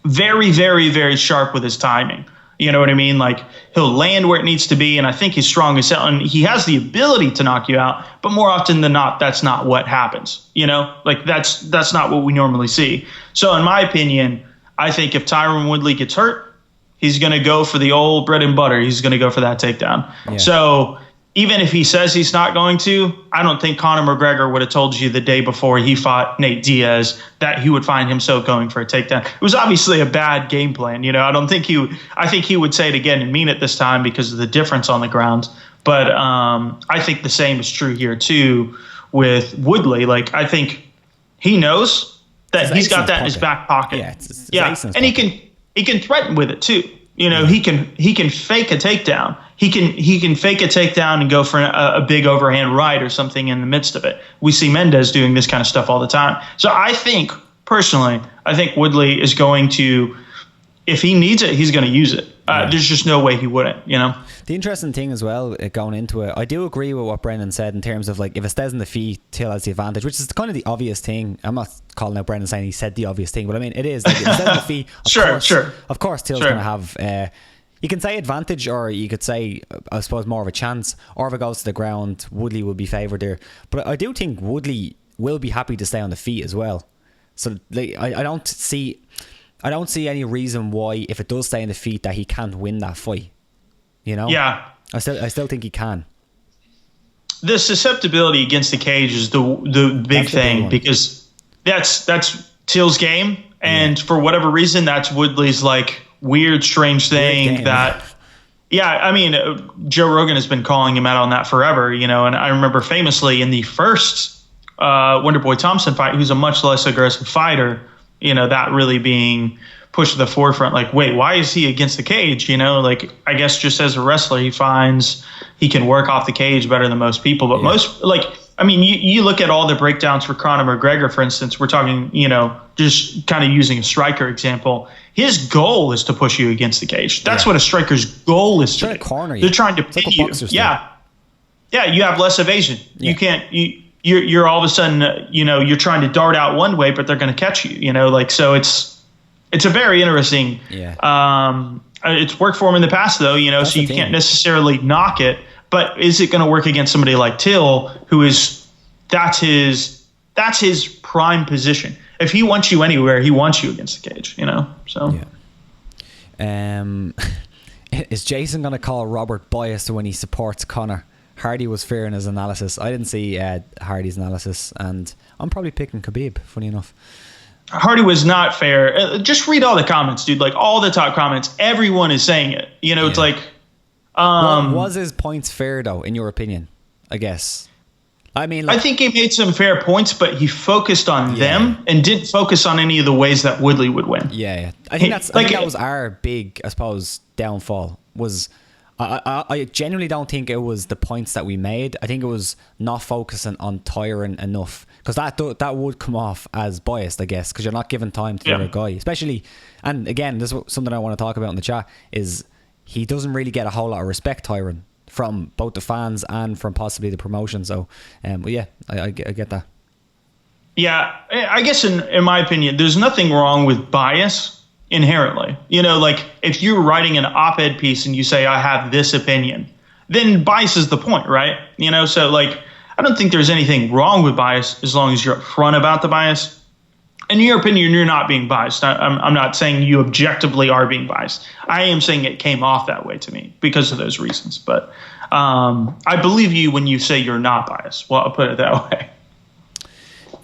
very, very, very sharp with his timing. You know what I mean? Like, he'll land where it needs to be, and I think he's strong as hell. And he has the ability to knock you out, but more often than not, that's not what happens. You know? Like, that's not what we normally see. So, in my opinion, I think if Tyron Woodley gets hurt, he's going to go for the old bread and butter. He's going to go for that takedown. Yeah. So, even if he says he's not going to, I don't think Conor McGregor would have told you the day before he fought Nate Diaz that he would find himself going for a takedown. It was obviously a bad game plan. You know, I think he would say it again and mean it this time because of the difference on the ground. But I think the same is true here too with Woodley. Like, I think he knows that he's got that in his back pocket. Yeah, and he can threaten with it too. You know, he can fake a takedown. He can fake a takedown and go for a big overhand right or something in the midst of it. We see Mendez doing this kind of stuff all the time. So I think, personally, Woodley is going to, if he needs it, he's going to use it. There's just no way he wouldn't, you know? The interesting thing as well, going into it, I do agree with what Brendan said in terms of, like, if it stays in the feet, Till has the advantage, which is kind of the obvious thing. I'm not calling out Brendan saying he said the obvious thing, but I mean, it is. Like, if it stays in the feet, of course Till's going to have... you can say advantage, or you could say, I suppose, more of a chance. Or if it goes to the ground, Woodley will be favoured there. But I do think Woodley will be happy to stay on the feet as well. So, like, I don't see any reason why, if it does stay in the feet, that he can't win that fight. You know? Yeah. I still think he can. The susceptibility against the cage is the big thing, because that's Till's game, and for whatever reason, that's Woodley's, like, weird, strange thing that. Yeah, I mean, Joe Rogan has been calling him out on that forever, you know, and I remember famously in the first Wonderboy Thompson fight, who's a much less aggressive fighter, you know, that really being pushed to the forefront. Like, wait, why is he against the cage? You know, like, I guess just as a wrestler, he finds he can work off the cage better than most people. But most, like, I mean, you look at all the breakdowns for Conor McGregor, for instance, we're talking, you know, just kind of using a striker example. His goal is to push you against the cage. That's what a striker's goal is to do. Corner you. They're trying to pin you. Yeah. Yeah, you have less evasion. Yeah. You can't, you're all of a sudden, you know, you're trying to dart out one way, but they're going to catch you, you know, like, so it's a very interesting, it's worked for him in the past though, you know, that's so you can't necessarily knock it, but is it going to work against somebody like Till, who is, that's his prime position. If he wants you anywhere, he wants you against the cage, you know, so. Yeah. Is Jason going to call Robert biased when he supports Conor? Hardy was fair in his analysis. I didn't see Hardy's analysis, and I'm probably picking Khabib, funny enough. Hardy was not fair. Just read all the comments, dude. Like, all the top comments, everyone is saying it. You know, it's like... was his points fair, though, in your opinion? I guess. I mean, like, I think he made some fair points, but he focused on them and didn't focus on any of the ways that Woodley would win. Yeah. I think that was our big, I suppose, downfall. Was... I genuinely don't think it was the points that we made. I think it was not focusing on Tyron enough, because that would come off as biased, I guess, because you're not giving time to the other guy, especially. And again, this is something I want to talk about in the chat, is he doesn't really get a whole lot of respect, Tyron, from both the fans and from possibly the promotion. So, but yeah, I get that. Yeah, I guess in my opinion, there's nothing wrong with bias inherently. You know, like, if you're writing an op-ed piece and you say, I have this opinion, then bias is the point, right? You know, so, like, I don't think there's anything wrong with bias as long as you're upfront about the bias. in your opinion, you're not being biased. I'm not saying you objectively are being biased. I am saying it came off that way to me because of those reasons. But I believe you when you say you're not biased. Well, I'll put it that way.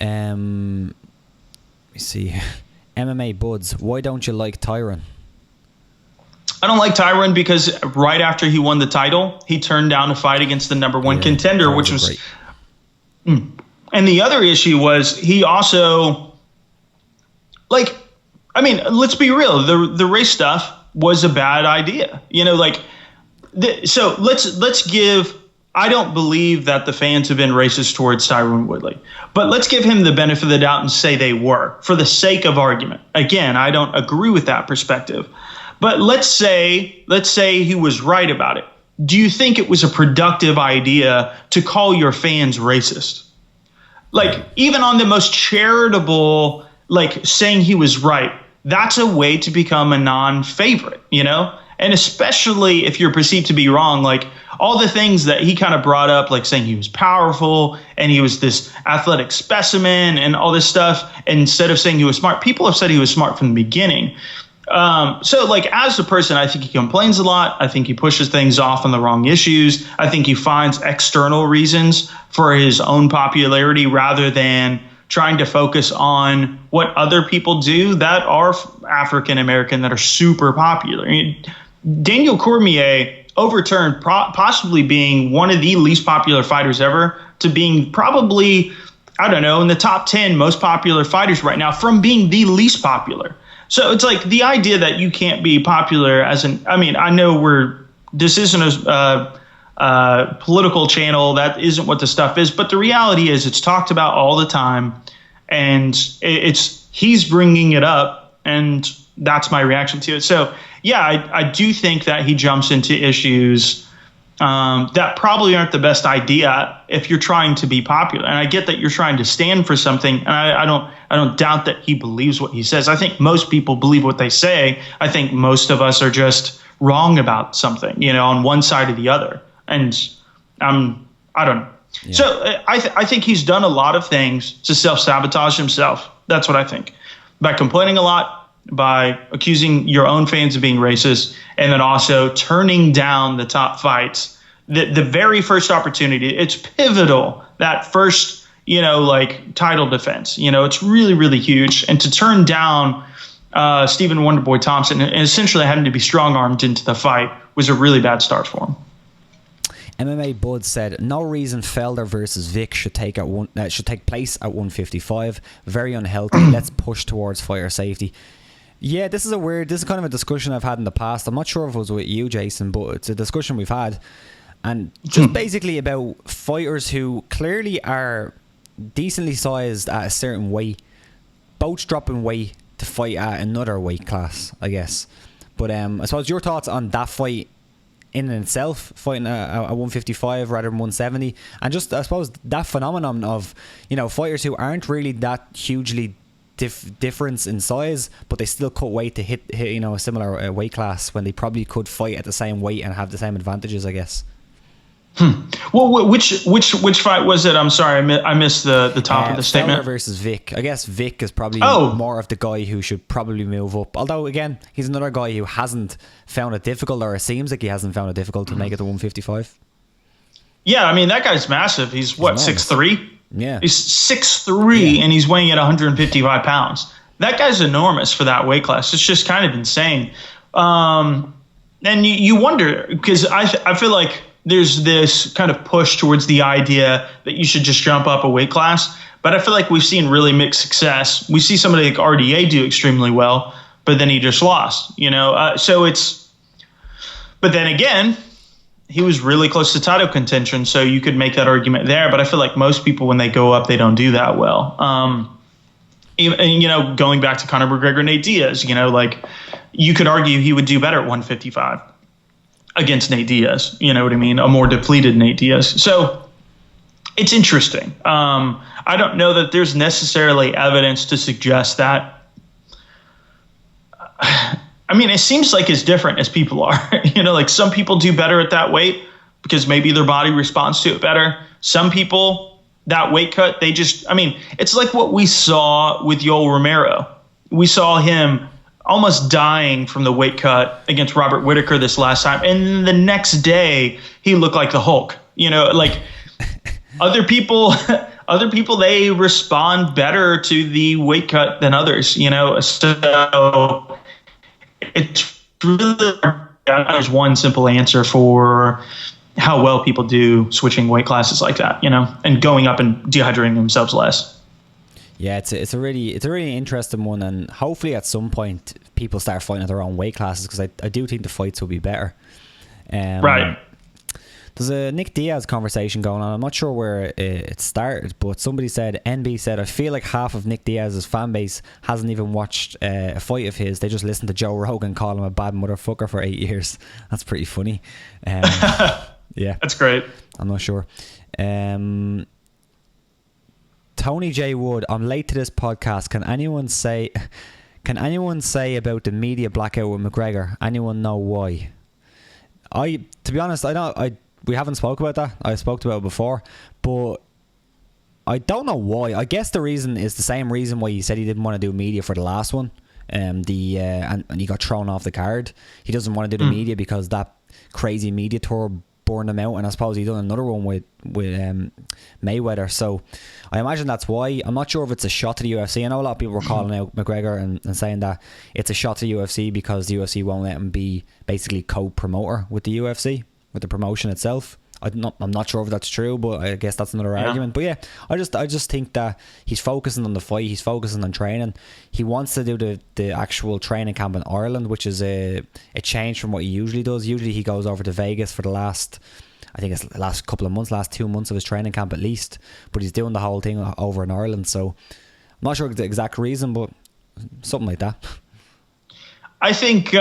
Let me see. MMA Buds, why don't you like Tyron? I don't like Tyron because right after he won the title, he turned down a fight against the number one contender, which was great. And the other issue was he also, like, I mean, let's be real. The race stuff was a bad idea. You know, like, so let's give, I don't believe that the fans have been racist towards Tyron Woodley, but let's give him the benefit of the doubt and say they were, for the sake of argument. Again, I don't agree with that perspective. But let's say he was right about it. Do you think it was a productive idea to call your fans racist? Like, even on the most charitable, like, saying he was right, that's a way to become a non-favorite, you know? And especially if you're perceived to be wrong, like all the things that he kind of brought up, like saying he was powerful and he was this athletic specimen and all this stuff, instead of saying he was smart, people have said he was smart from the beginning. So, like, as a person, I think he complains a lot. I think he pushes things off on the wrong issues. I think he finds external reasons for his own popularity rather than trying to focus on what other people do that are African American that are super popular. I mean, Daniel Cormier overturned possibly being one of the least popular fighters ever to being probably, I don't know, in the top 10 most popular fighters right now from being the least popular. So it's like the idea that you can't be popular I mean, I know this isn't a political channel. That isn't what the stuff is. But the reality is it's talked about all the time. And he's bringing it up. And that's my reaction to it. So, yeah, I do think that he jumps into issues that probably aren't the best idea if you're trying to be popular. And I get that you're trying to stand for something, and I don't doubt that he believes what he says. I think most people believe what they say. I think most of us are just wrong about something, you know, on one side or the other. And I don't know. Yeah. So I think he's done a lot of things to self-sabotage himself. That's what I think. By complaining a lot, by accusing your own fans of being racist, and then also turning down the top fights. The very first opportunity, it's pivotal, that first, you know, like title defense. You know, it's really, really huge. And to turn down Stephen Wonderboy Thompson and essentially having to be strong-armed into the fight was a really bad start for him. MMA Bud said, no reason Felder versus Vic should take place at 155. Very unhealthy. Let's push towards fighter safety. Yeah, this is kind of a discussion I've had in the past. I'm not sure if it was with you, Jason, but it's a discussion we've had. And just basically about fighters who clearly are decently sized at a certain weight, both dropping weight to fight at another weight class, I guess. But I suppose your thoughts on that fight in and itself, fighting at 155 rather than 170, and just, I suppose, that phenomenon of, you know, fighters who aren't really that hugely difference in size, but they still cut weight to hit you know, a similar weight class when they probably could fight at the same weight and have the same advantages, I guess. Well, which fight was it? I'm sorry, I missed the top of the statement. Felder versus Vic. I guess Vic is probably more of the guy who should probably move up. Although, again, he's another guy who hasn't found it difficult, or it seems like he hasn't found it difficult to make it to 155. Yeah, I mean, that guy's massive. He's what, 6'3"? Yeah. He's 6'3", and he's weighing at 155 pounds. That guy's enormous for that weight class. It's just kind of insane. And you wonder, because I feel like there's this kind of push towards the idea that you should just jump up a weight class. But I feel like we've seen really mixed success. We see somebody like RDA do extremely well, but then he just lost, you know. But then again, he was really close to title contention, so you could make that argument there. But I feel like most people, when they go up, they don't do that well. And, you know, going back to Conor McGregor, Nate Diaz, you know, like you could argue he would do better at 155 against Nate Diaz. You know what I mean? A more depleted Nate Diaz. So it's interesting. I don't know that there's necessarily evidence to suggest that. I mean, it seems like as different as people are. You know, like some people do better at that weight because maybe their body responds to it better. Some people that weight cut, it's like what we saw with Yoel Romero. We saw him almost dying from the weight cut against Robert Whittaker this last time. And the next day, he looked like the Hulk. Like other people, they respond better to the weight cut than others, So it's really, there's one simple answer for how well people do switching weight classes like that, and going up and dehydrating themselves less. Yeah, it's a really interesting one, and hopefully at some point people start fighting at their own weight classes, because I do think the fights will be better. Right. There's a Nick Diaz conversation going on. I'm not sure where it started, but somebody said, NB said, I feel like half of Nick Diaz's fan base hasn't even watched a fight of his. They just listened to Joe Rogan call him a bad motherfucker for 8 years. That's pretty funny. Yeah, that's great. I'm not sure. Tony J. Wood, I'm late to this podcast. Can anyone say about the media blackout with McGregor? Anyone know why? To be honest, we haven't spoke about that. I spoke about it before, but I don't know why. I guess the reason is the same reason why he said he didn't want to do media for the last one. And he got thrown off the card. He doesn't want to do the media because that crazy media tour burned him out, and I suppose he done another one with Mayweather. So I imagine that's why. I'm not sure if it's a shot to the UFC. I know a lot of people were calling out McGregor and saying that it's a shot to the UFC because the UFC won't let him be basically co-promoter with the UFC, with the promotion itself. I'm not sure if that's true, but I guess that's another argument. But yeah, I just think that he's focusing on the fight. He's focusing on training. He wants to do the actual training camp in Ireland, which is a change from what he usually does. Usually he goes over to Vegas for the last couple of months, last 2 months of his training camp at least. But he's doing the whole thing over in Ireland. So I'm not sure the exact reason, but something like that. I think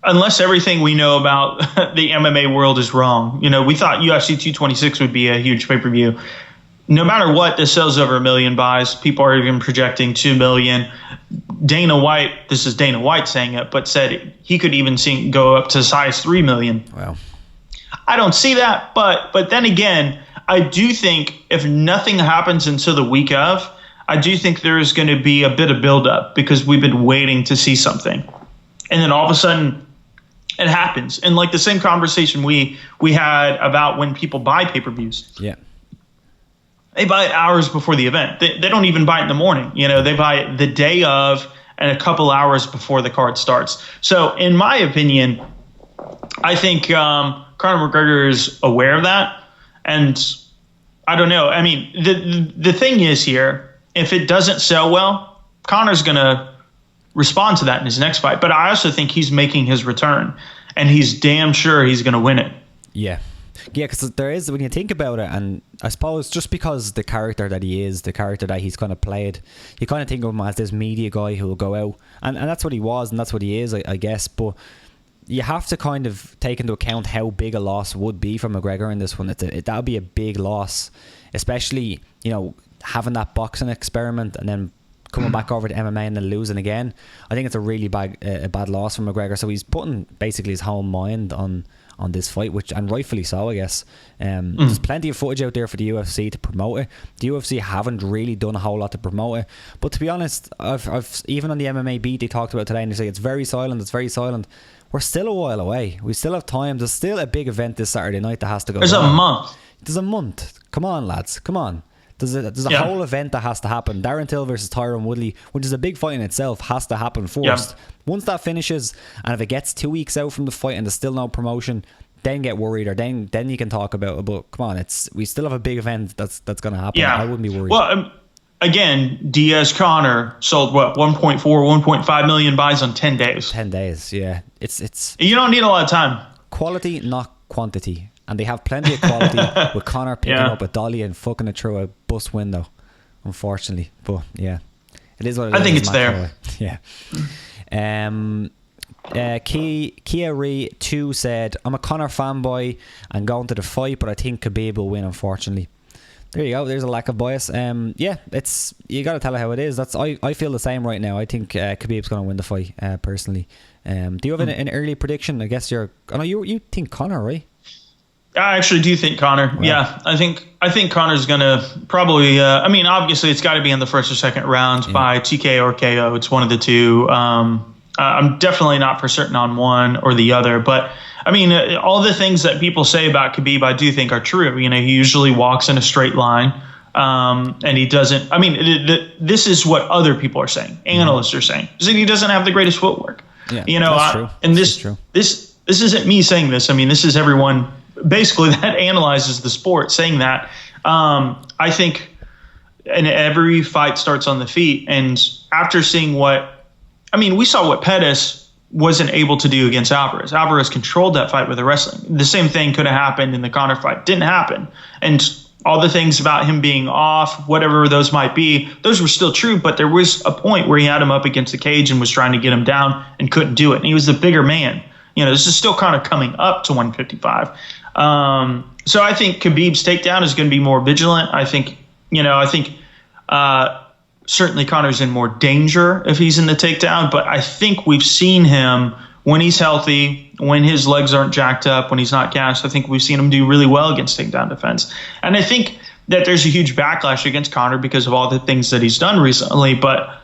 unless everything we know about the MMA world is wrong, we thought UFC 226 would be a huge pay-per-view. No matter what, this sells over 1 million buys. People are even projecting 2 million. Dana White, this is Dana White saying it, but said he could even go up to size 3 million. Wow. I don't see that, but then again, I do think if nothing happens until the week of, I do think there is going to be a bit of buildup because we've been waiting to see something. And then all of a sudden, it happens. And like the same conversation we had about when people buy pay-per-views. Yeah. They buy it hours before the event. They don't even buy it in the morning. They buy it the day of and a couple hours before the card starts. So in my opinion, I think Conor McGregor is aware of that. And I don't know. I mean, the thing is here, if it doesn't sell well, Conor's going to respond to that in his next fight. But I also think he's making his return, and he's damn sure he's going to win it. Yeah. Yeah, because there is, when you think about it, and I suppose just because the character that he is, the character that he's kind of played, you kind of think of him as this media guy who will go out, and that's what he was, and that's what he is, I guess. But you have to kind of take into account how big a loss would be for McGregor in this one. That would be a big loss, especially, having that boxing experiment and then coming back over to MMA and then losing again. I think it's a really bad loss for McGregor. So he's putting basically his whole mind on this fight, and rightfully so, I guess. There's plenty of footage out there for the UFC to promote it. The UFC haven't really done a whole lot to promote it. But to be honest, I've even on the MMA beat they talked about it today, and they say it's very silent. We're still a while away. We still have time. There's still a big event this Saturday night that has to go. There's a month. There's a month. Come on, lads. Come on. There's a whole event that has to happen. Darren Till versus Tyron Woodley, which is a big fight in itself, has to happen first. Yeah. Once that finishes, and if it gets 2 weeks out from the fight and there's still no promotion, then get worried, or then you can talk about it. But come on, we still have a big event that's going to happen. Yeah. I wouldn't be worried. Well, again, Diaz Conor sold 1.4, 1.5 million buys on 10 days. 10 days, yeah. It's you don't need a lot of time. Quality, not quantity. And they have plenty of quality with Conor picking up a dolly and fucking it through a bus window, unfortunately. But yeah, it is what it is. I think it's there. Yeah. Kia Ree 2 said, I'm a Conor fanboy and going to the fight, but I think Khabib will win, unfortunately. There you go. There's a lack of bias. Yeah, you got to tell it how it is. I feel the same right now. I think Khabib's going to win the fight, personally. Do you have an early prediction? I guess you think Conor, right? I actually do think Conor. Right. Yeah, I think Conor's gonna probably. Obviously, it's got to be in the first or second round by TKO or KO. It's one of the two. I'm definitely not for certain on one or the other, but all the things that people say about Khabib, I do think are true. He usually walks in a straight line, and he doesn't. This is what other people are saying. Analysts are saying is that he doesn't have the greatest footwork. Yeah, that's true. And this isn't me saying this. This is everyone basically that analyzes the sport saying that. I think, and every fight starts on the feet. And after seeing we saw what Pettis wasn't able to do against Alvarez. Alvarez controlled that fight with the wrestling. The same thing could have happened in the Conor fight. Didn't happen. And all the things about him being off, whatever those might be, those were still true. But there was a point where he had him up against the cage and was trying to get him down and couldn't do it. And he was the bigger man. This is still kind of coming up to 155. So I think Khabib's takedown is going to be more vigilant. I think certainly Conor's in more danger if he's in the takedown, but I think we've seen him when he's healthy, when his legs aren't jacked up, when he's not gassed. I think we've seen him do really well against takedown defense. And I think that there's a huge backlash against Conor because of all the things that he's done recently, but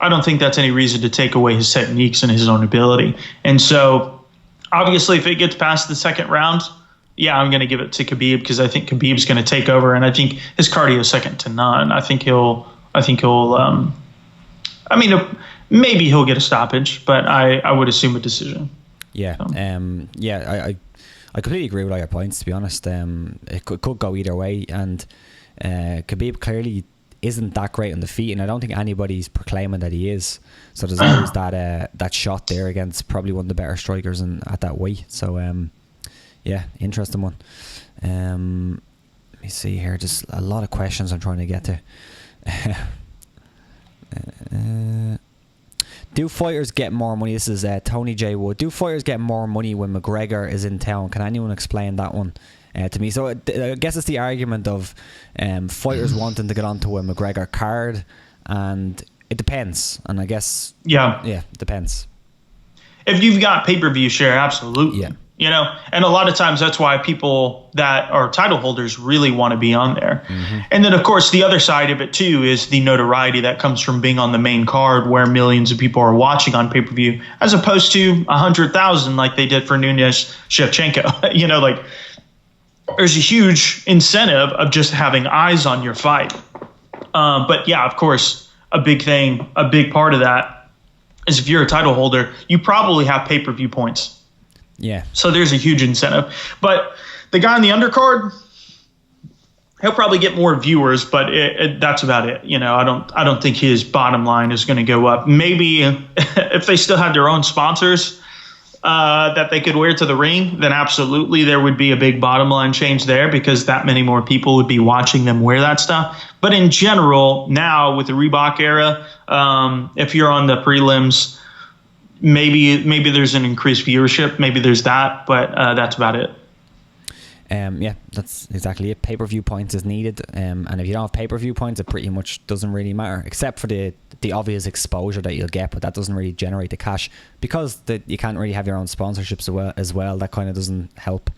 I don't think that's any reason to take away his techniques and his own ability. And so obviously if it gets past the second round, I'm going to give it to Khabib because I think Khabib's going to take over, and I think his cardio is second to none. I think he'll maybe he'll get a stoppage, but I would assume a decision. Yeah. So. I completely agree with all your points, to be honest. It could go either way, and Khabib clearly isn't that great on the feet, and I don't think anybody's proclaiming that he is. So there's always that shot there against probably one of the better strikers at that weight. So interesting one. Let me see here. Just a lot of questions I'm trying to get to. Do fighters get more money? This is Tony J. Wood. Do fighters get more money when McGregor is in town? Can anyone explain that one to me? So I guess it's the argument of fighters wanting to get onto a McGregor card, and it depends. And I guess it depends. If you've got pay-per-view share, absolutely. Yeah. And a lot of times that's why people that are title holders really want to be on there. Mm-hmm. And then, of course, the other side of it, too, is the notoriety that comes from being on the main card where millions of people are watching on pay-per-view as opposed to 100,000 like they did for Nunes Shevchenko. There's a huge incentive of just having eyes on your fight. But, of course, a big part of that is if you're a title holder, you probably have pay-per-view points. Yeah. So there's a huge incentive. But the guy on the undercard, he'll probably get more viewers, but that's about it. I don't think his bottom line is going to go up. Maybe if they still had their own sponsors that they could wear to the ring, then absolutely there would be a big bottom line change there because that many more people would be watching them wear that stuff. But in general, now with the Reebok era, if you're on the prelims, maybe there's an increased viewership. Maybe there's that, but that's about it. That's exactly it. Pay-per-view points is needed, and if you don't have pay-per-view points, it pretty much doesn't really matter, except for the obvious exposure that you'll get, but that doesn't really generate the cash because you can't really have your own sponsorships as well. That kind of doesn't help.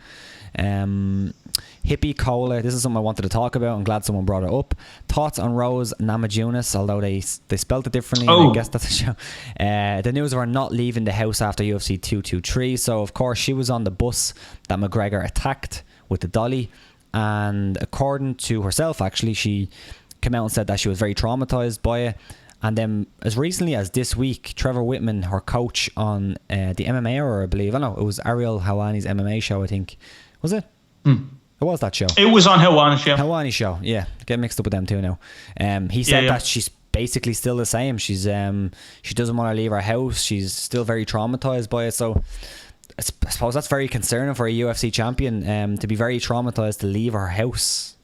Hippie Cola, this is something I wanted to talk about. I'm glad someone brought it up. Thoughts on Rose Namajunas, although they spelled it differently. I guess that's a show. The news of her not leaving the house after UFC 223. So of course she was on the bus that McGregor attacked with the dolly, and according to herself, actually, she came out and said that she was very traumatized by it. And then as recently as this week, Trevor Whitman, her coach on the MMA Hour, I believe, I don't know, it was Ariel Helwani's MMA show, I think. Was it? It was that show. It was on Helwani's show. Helwani's show, yeah. Get mixed up with them too now. He said that she's basically still the same. She's she doesn't want to leave her house. She's still very traumatized by it. So I suppose that's very concerning for a UFC champion, to be very traumatized to leave her house.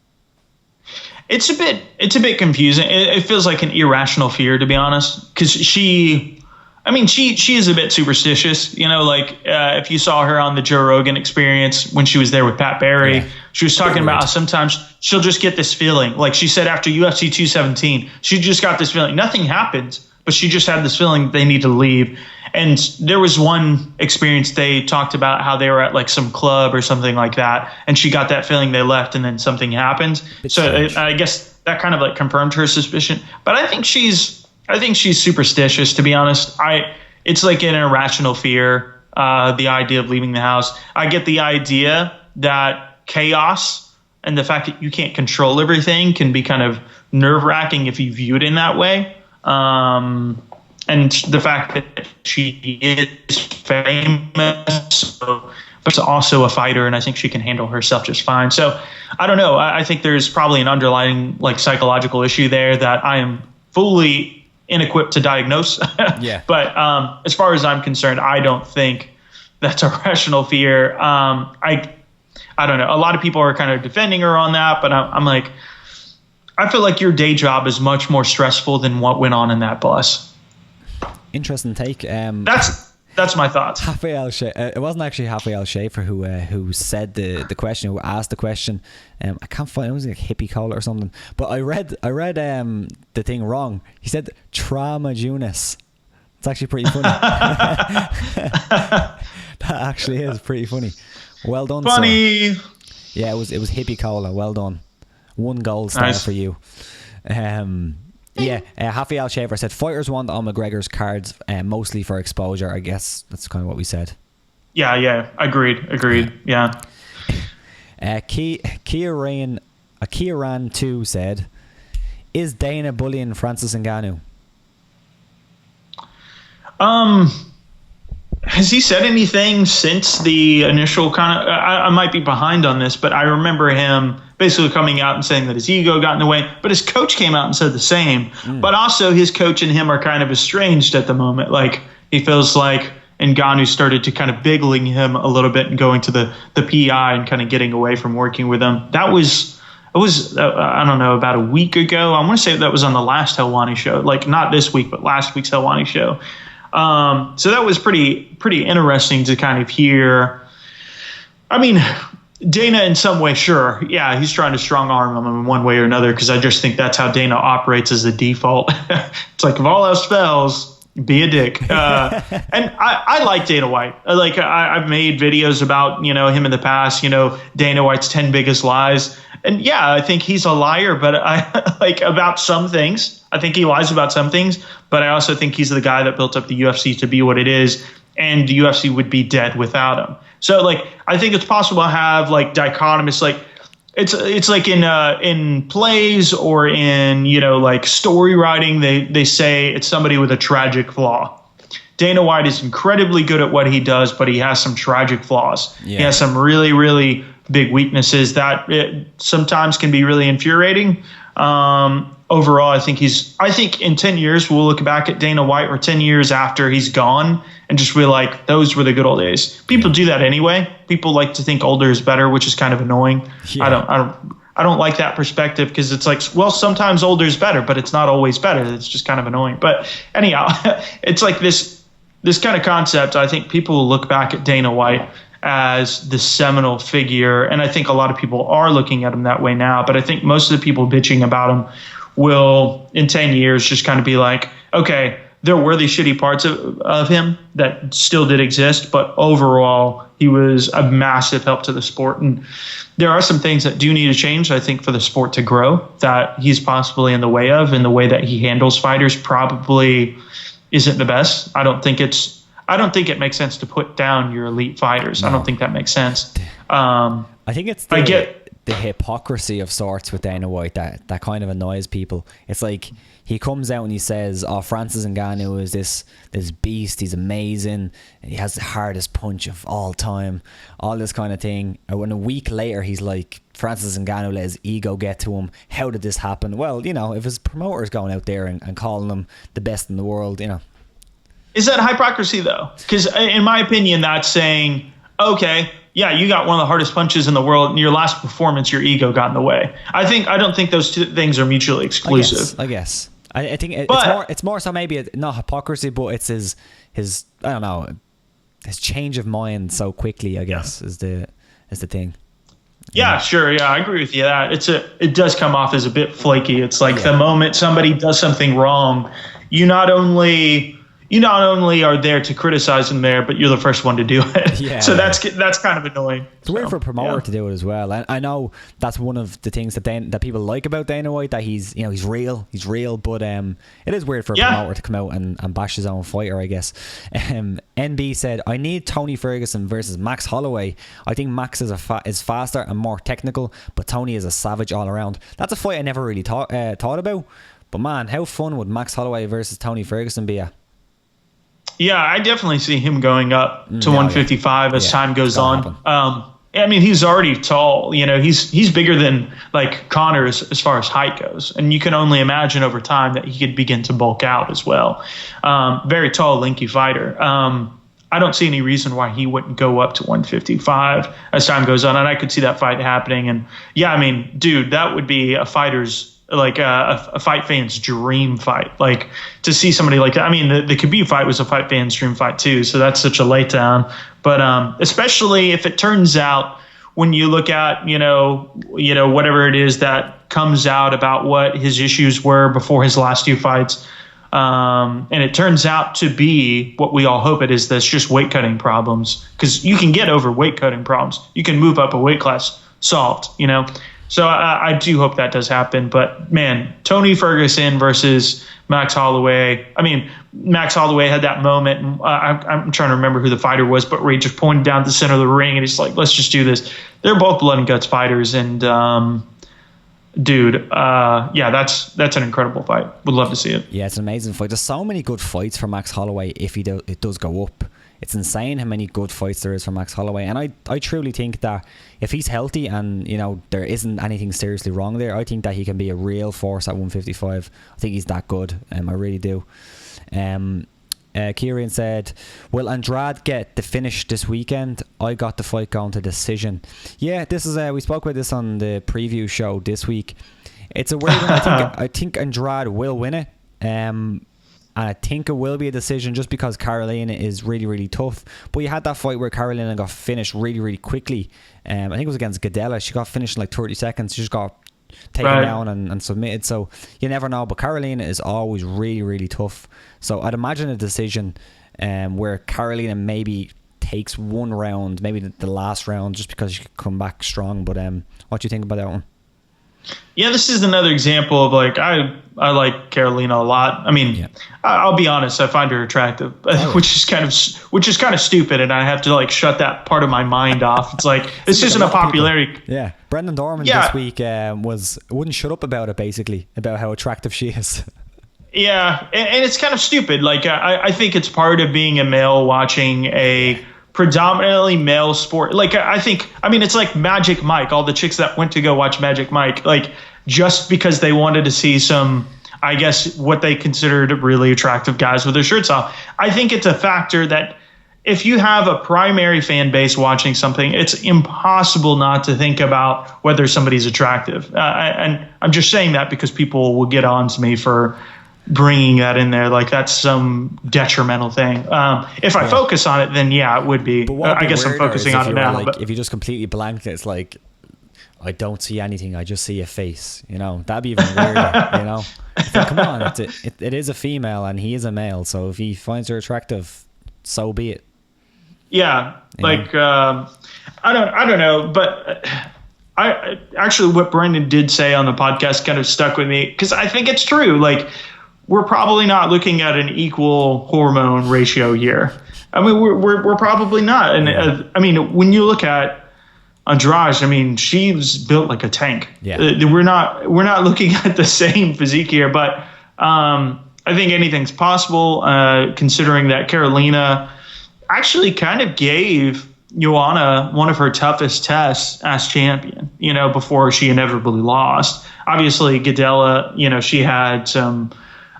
It's a bit confusing. It feels like an irrational fear, to be honest, because she is a bit superstitious. If you saw her on the Joe Rogan Experience when she was there with Pat Barry, she was talking about how sometimes she'll just get this feeling. Like she said after UFC 217, she just got this feeling. Nothing happened, but she just had this feeling they need to leave. And there was one experience they talked about how they were at like some club or something like that, and she got that feeling they left, and then something happened. I guess that kind of like confirmed her suspicion. But I think she's superstitious, to be honest. It's like an irrational fear, the idea of leaving the house. I get the idea that chaos and the fact that you can't control everything can be kind of nerve-wracking if you view it in that way. And the fact that she is famous, but also a fighter, and I think she can handle herself just fine. So I don't know. I think there's probably an underlying like psychological issue there that I am fully inequipped to diagnose. Yeah. But as far as I'm concerned, I don't think that's a rational fear. I don't know. A lot of people are kind of defending her on that, but I'm like, I feel like your day job is much more stressful than what went on in that bus. Interesting take. That's my thoughts. It wasn't actually Rafael Schaefer who said the question, who asked the question. I can't find it. Was like hippie cola or something. But I read the thing wrong. He said Namajunas. It's actually pretty funny. That actually is pretty funny. Well done, funny. Sir. Yeah, it was hippie cola. Well done. 1 gold star for you. Rafael Schaefer said fighters want on McGregor's cards mostly for exposure. I guess that's kind of what we said. Yeah. Agreed. Yeah. Kieran 2 said, is Dana bullying Francis Ngannou? Has he said anything since the initial kind of? I might be behind on this, but I remember him basically coming out and saying that his ego got in the way. But his coach came out and said the same. But also his coach and him are kind of estranged at the moment. Like he feels like Ngannou started to kind of bigling him a little bit and going to the PI and kind of getting away from working with him. It was I don't know, about a week ago. I want to say that was on the last Helwani show, like not this week, but last week's Helwani show. So that was pretty interesting to kind of hear. I mean, Dana in some way, sure. Yeah, he's trying to strong arm him in one way or another, because I just think that's how Dana operates as the default. It's like, if all else fails, be a dick. And I like Dana White. I've made videos about, him in the past, Dana White's 10 biggest lies. And yeah, I think he's a liar, but I like about some things. I think he lies about some things, but I also think he's the guy that built up the UFC to be what it is, and the UFC would be dead without him. So I think it's possible to have dichotomous, it's like in plays or in story writing, they say it's somebody with a tragic flaw. Dana White is incredibly good at what he does, but he has some tragic flaws. Yeah. He has some really, really big weaknesses that it sometimes can be really infuriating. Overall, I think in 10 years, we'll look back at Dana White, or 10 years after he's gone, and just be like, those were the good old days. People do that anyway. People like to think older is better, which is kind of annoying. Yeah. I don't like that perspective, because it's like, well, sometimes older is better, but it's not always better. It's just kind of annoying. But anyhow, it's like this kind of concept. I think people will look back at Dana White as the seminal figure, and I think a lot of people are looking at him that way now. But I think most of the people bitching about him will, in 10 years, just kind of be like, okay, there were the shitty parts of him that still did exist, but overall, he was a massive help to the sport. And there are some things that do need to change, I think, for the sport to grow, that he's possibly in the way of, and the way that he handles fighters probably isn't the best. I don't think it makes sense to put down your elite fighters. No. I don't think that makes sense. I think it's the hypocrisy of sorts with Dana White that kind of annoys people. It's like he comes out and he says, "Oh, Francis Ngannou is this beast. He's amazing. He has the hardest punch of all time." All this kind of thing. And when a week later he's like, Francis Ngannou let his ego get to him. How did this happen? Well, if his promoter's going out there and calling him the best in the world, Is that hypocrisy, though? Because in my opinion, that's saying, okay, yeah, you got one of the hardest punches in the world. In your last performance, your ego got in the way. I don't think those two things are mutually exclusive. I guess. I think it's more so maybe not hypocrisy, but it's his I don't know, his change of mind so quickly, I guess, is the thing. Yeah, sure. Yeah, I agree with you. That it does come off as a bit flaky. It's like the moment somebody does something wrong, you not only are there to criticize him there, but you're the first one to do it. Yeah. So that's kind of annoying. It's weird for a promoter to do it as well. I know that's one of the things that people like about Dana White, that he's real, but it is weird for a promoter to come out and bash his own fighter, I guess. NB said, I need Tony Ferguson versus Max Holloway. I think Max is faster and more technical, but Tony is a savage all around. That's a fight I never really thought about. But man, how fun would Max Holloway versus Tony Ferguson be? Yeah, I definitely see him going up to 155 as time goes on. I mean, he's already tall. He's bigger than like Conor as far as height goes, and you can only imagine over time that he could begin to bulk out as well. Very tall, lanky fighter. I don't see any reason why he wouldn't go up to 155 as time goes on, and I could see that fight happening. And yeah, I mean, dude, that would be a fighter's. Like a fight fan's dream fight. Like to see somebody like that. I mean, the Khabib fight was a fight fan's dream fight too. So that's such a letdown. But especially if it turns out when you look at whatever it is that comes out about what his issues were before his last two fights, and it turns out to be what we all hope it is. That's just weight cutting problems, because you can get over weight cutting problems. You can move up a weight class, solved. So I do hope that does happen. But, man, Tony Ferguson versus Max Holloway. I mean, Max Holloway had that moment. And I'm trying to remember who the fighter was, but where he just pointed down the center of the ring and he's like, let's just do this. They're both blood and guts fighters. And, dude, that's an incredible fight. Would love to see it. Yeah, it's an amazing fight. There's so many good fights for Max Holloway if it does go up. It's insane how many good fights there is for Max Holloway, and I truly think that if he's healthy and there isn't anything seriously wrong there, I think that he can be a real force at 155. I think he's that good. I really do. Kieran said, will Andrade get the finish this weekend? I got the fight going to decision. Yeah, this is we spoke about this on the preview show this week. It's a weird one. I think Andrade will win it. And I think it will be a decision just because Carolina is really, really tough. But you had that fight where Carolina got finished really, really quickly. I think it was against Gadella. She got finished in like 30 seconds. She just got taken down and submitted. So you never know. But Carolina is always really, really tough. So I'd imagine a decision where Carolina maybe takes one round, maybe the last round, just because she could come back strong. But what do you think about that one? Yeah, this is another example of like I like Carolina a lot. I mean, I'll be honest, I find her attractive, which is kind of stupid, and I have to like shut that part of my mind off. It's like this isn't a popularity. Yeah, Brendan Dorman this week wouldn't shut up about it, basically about how attractive she is. Yeah, and it's kind of stupid. Like I think it's part of being a male watching a predominantly male sport. Like it's like Magic Mike, all the chicks that went to go watch Magic Mike, like just because they wanted to see some, I guess, what they considered really attractive guys with their shirts off. I think it's a factor that if you have a primary fan base watching something, it's impossible not to think about whether somebody's attractive. And I'm just saying that because people will get on to me for bringing that in there like that's some detrimental thing. If I focus on it, then yeah, it would be. I guess I'm focusing on it now. Like, if you just completely blanked it, it's like I don't see anything. I just see a face. That'd be even weirder. It's like, come on, it is a female and he is a male. So if he finds her attractive, so be it. Yeah, I don't know, but I actually what Brendan did say on the podcast kind of stuck with me because I think it's true. Like, we're probably not looking at an equal hormone ratio here. I mean, we're probably not. And I mean, when you look at Andrade, I mean, she's built like a tank. Yeah. We're not looking at the same physique here, but I think anything's possible. Considering that Carolina actually kind of gave Joanna one of her toughest tests as champion, before she inevitably lost. Obviously, Gadella, she had some.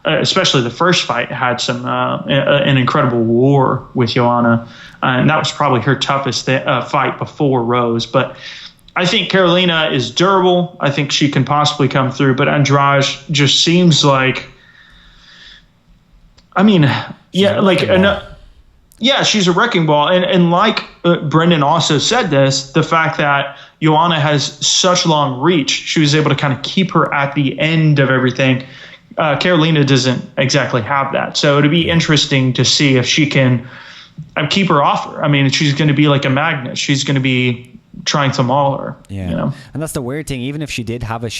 Especially the first fight had some an incredible war with Joanna, and that was probably her toughest fight before Rose. But I think Carolina is durable. I think she can possibly come through. But Andrade just seems like, I mean, she's a wrecking ball. And like Brendan also said this, the fact that Joanna has such long reach, she was able to kind of keep her at the end of everything. Carolina doesn't exactly have that. So it'd be interesting to see if she can keep her off her. I mean, she's going to be like a magnet. She's going to be trying to maul her. Yeah, you know? And that's the weird thing. Even if she did have it,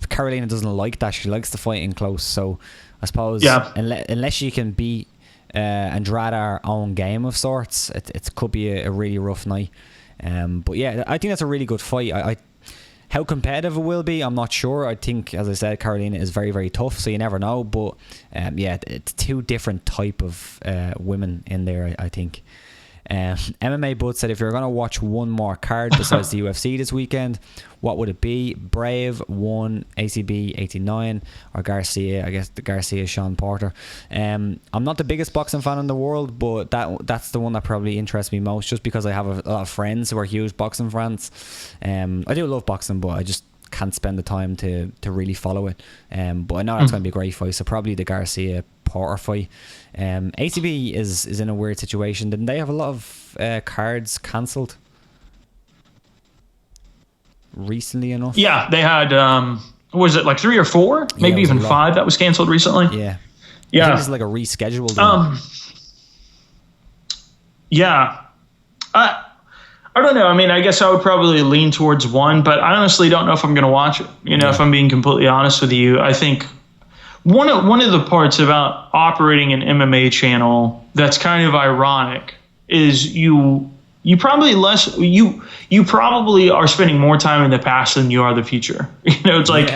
Carolina doesn't like that. She likes to fight in close. So I suppose unless she can beat Andrade own game of sorts, it could be a really rough night. But yeah, I think that's a really good fight. How competitive it will be, I'm not sure. I think, as I said, Carolina is very, very tough, so you never know. But yeah, it's two different type of women in there, I think. MMA Bud said, if you're going to watch one more card besides the UFC this weekend, what would it be? Brave 1, ACB 89, or Garcia? I guess the Garcia Sean Porter. I'm not the biggest boxing fan in the world, but that's the one that probably interests me most, just because I have a lot of friends who are huge boxing fans. I do love boxing, but I just can't spend the time to really follow it. But I know that's going to be a great fight, so probably the Garcia Porter fight. ACB is in a weird situation. Didn't they have a lot of cards cancelled recently enough? Yeah, they had was it like 3 or 4, maybe even 5 that was canceled recently? Yeah, yeah. I think it's like a rescheduled yeah. I don't know. I mean, I guess I would probably lean towards 1, but I honestly don't know if I'm going to watch it. You know, if I'm being completely honest with you, I think one of the parts about operating an MMA channel that's kind of ironic is you probably are spending more time in the past than you are the future. You know, it's like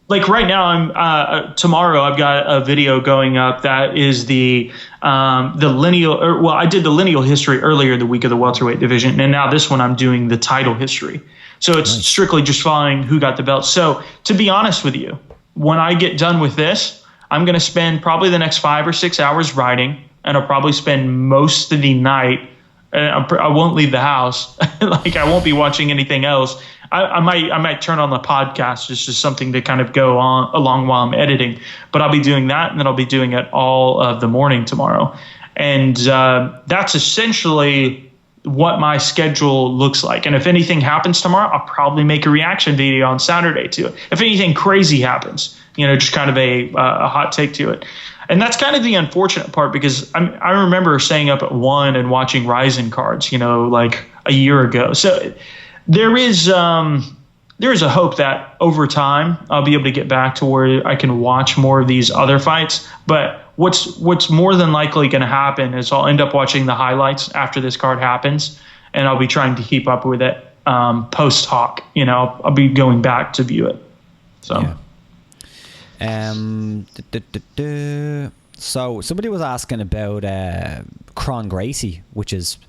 like right now I'm tomorrow I've got a video going up that is the lineal, I did the lineal history earlier the week of the welterweight division, and now this one I'm doing the title history. So it's strictly just following who got the belt. So to be honest with you, when I get done with this, I'm going to spend probably the next 5 or 6 hours writing, and I'll probably spend most of the night. I won't leave the house. Like, I won't be watching anything else. I might turn on the podcast. It's just something to kind of go on along while I'm editing. But I'll be doing that, and then I'll be doing it all of the morning tomorrow. And that's essentially what my schedule looks like. And if anything happens tomorrow, I'll probably make a reaction video on Saturday to it. If anything crazy happens, you know, just kind of a hot take to it. And that's kind of the unfortunate part, because I remember staying up at 1 and watching Ryzen cards, you know, like a year ago. So there is a hope that over time I'll be able to get back to where I can watch more of these other fights. But what's more than likely going to happen is I'll end up watching the highlights after this card happens, and I'll be trying to keep up with it post hoc. You know, I'll be going back to view it. So. Yeah. So somebody was asking about Cron Gracie, which is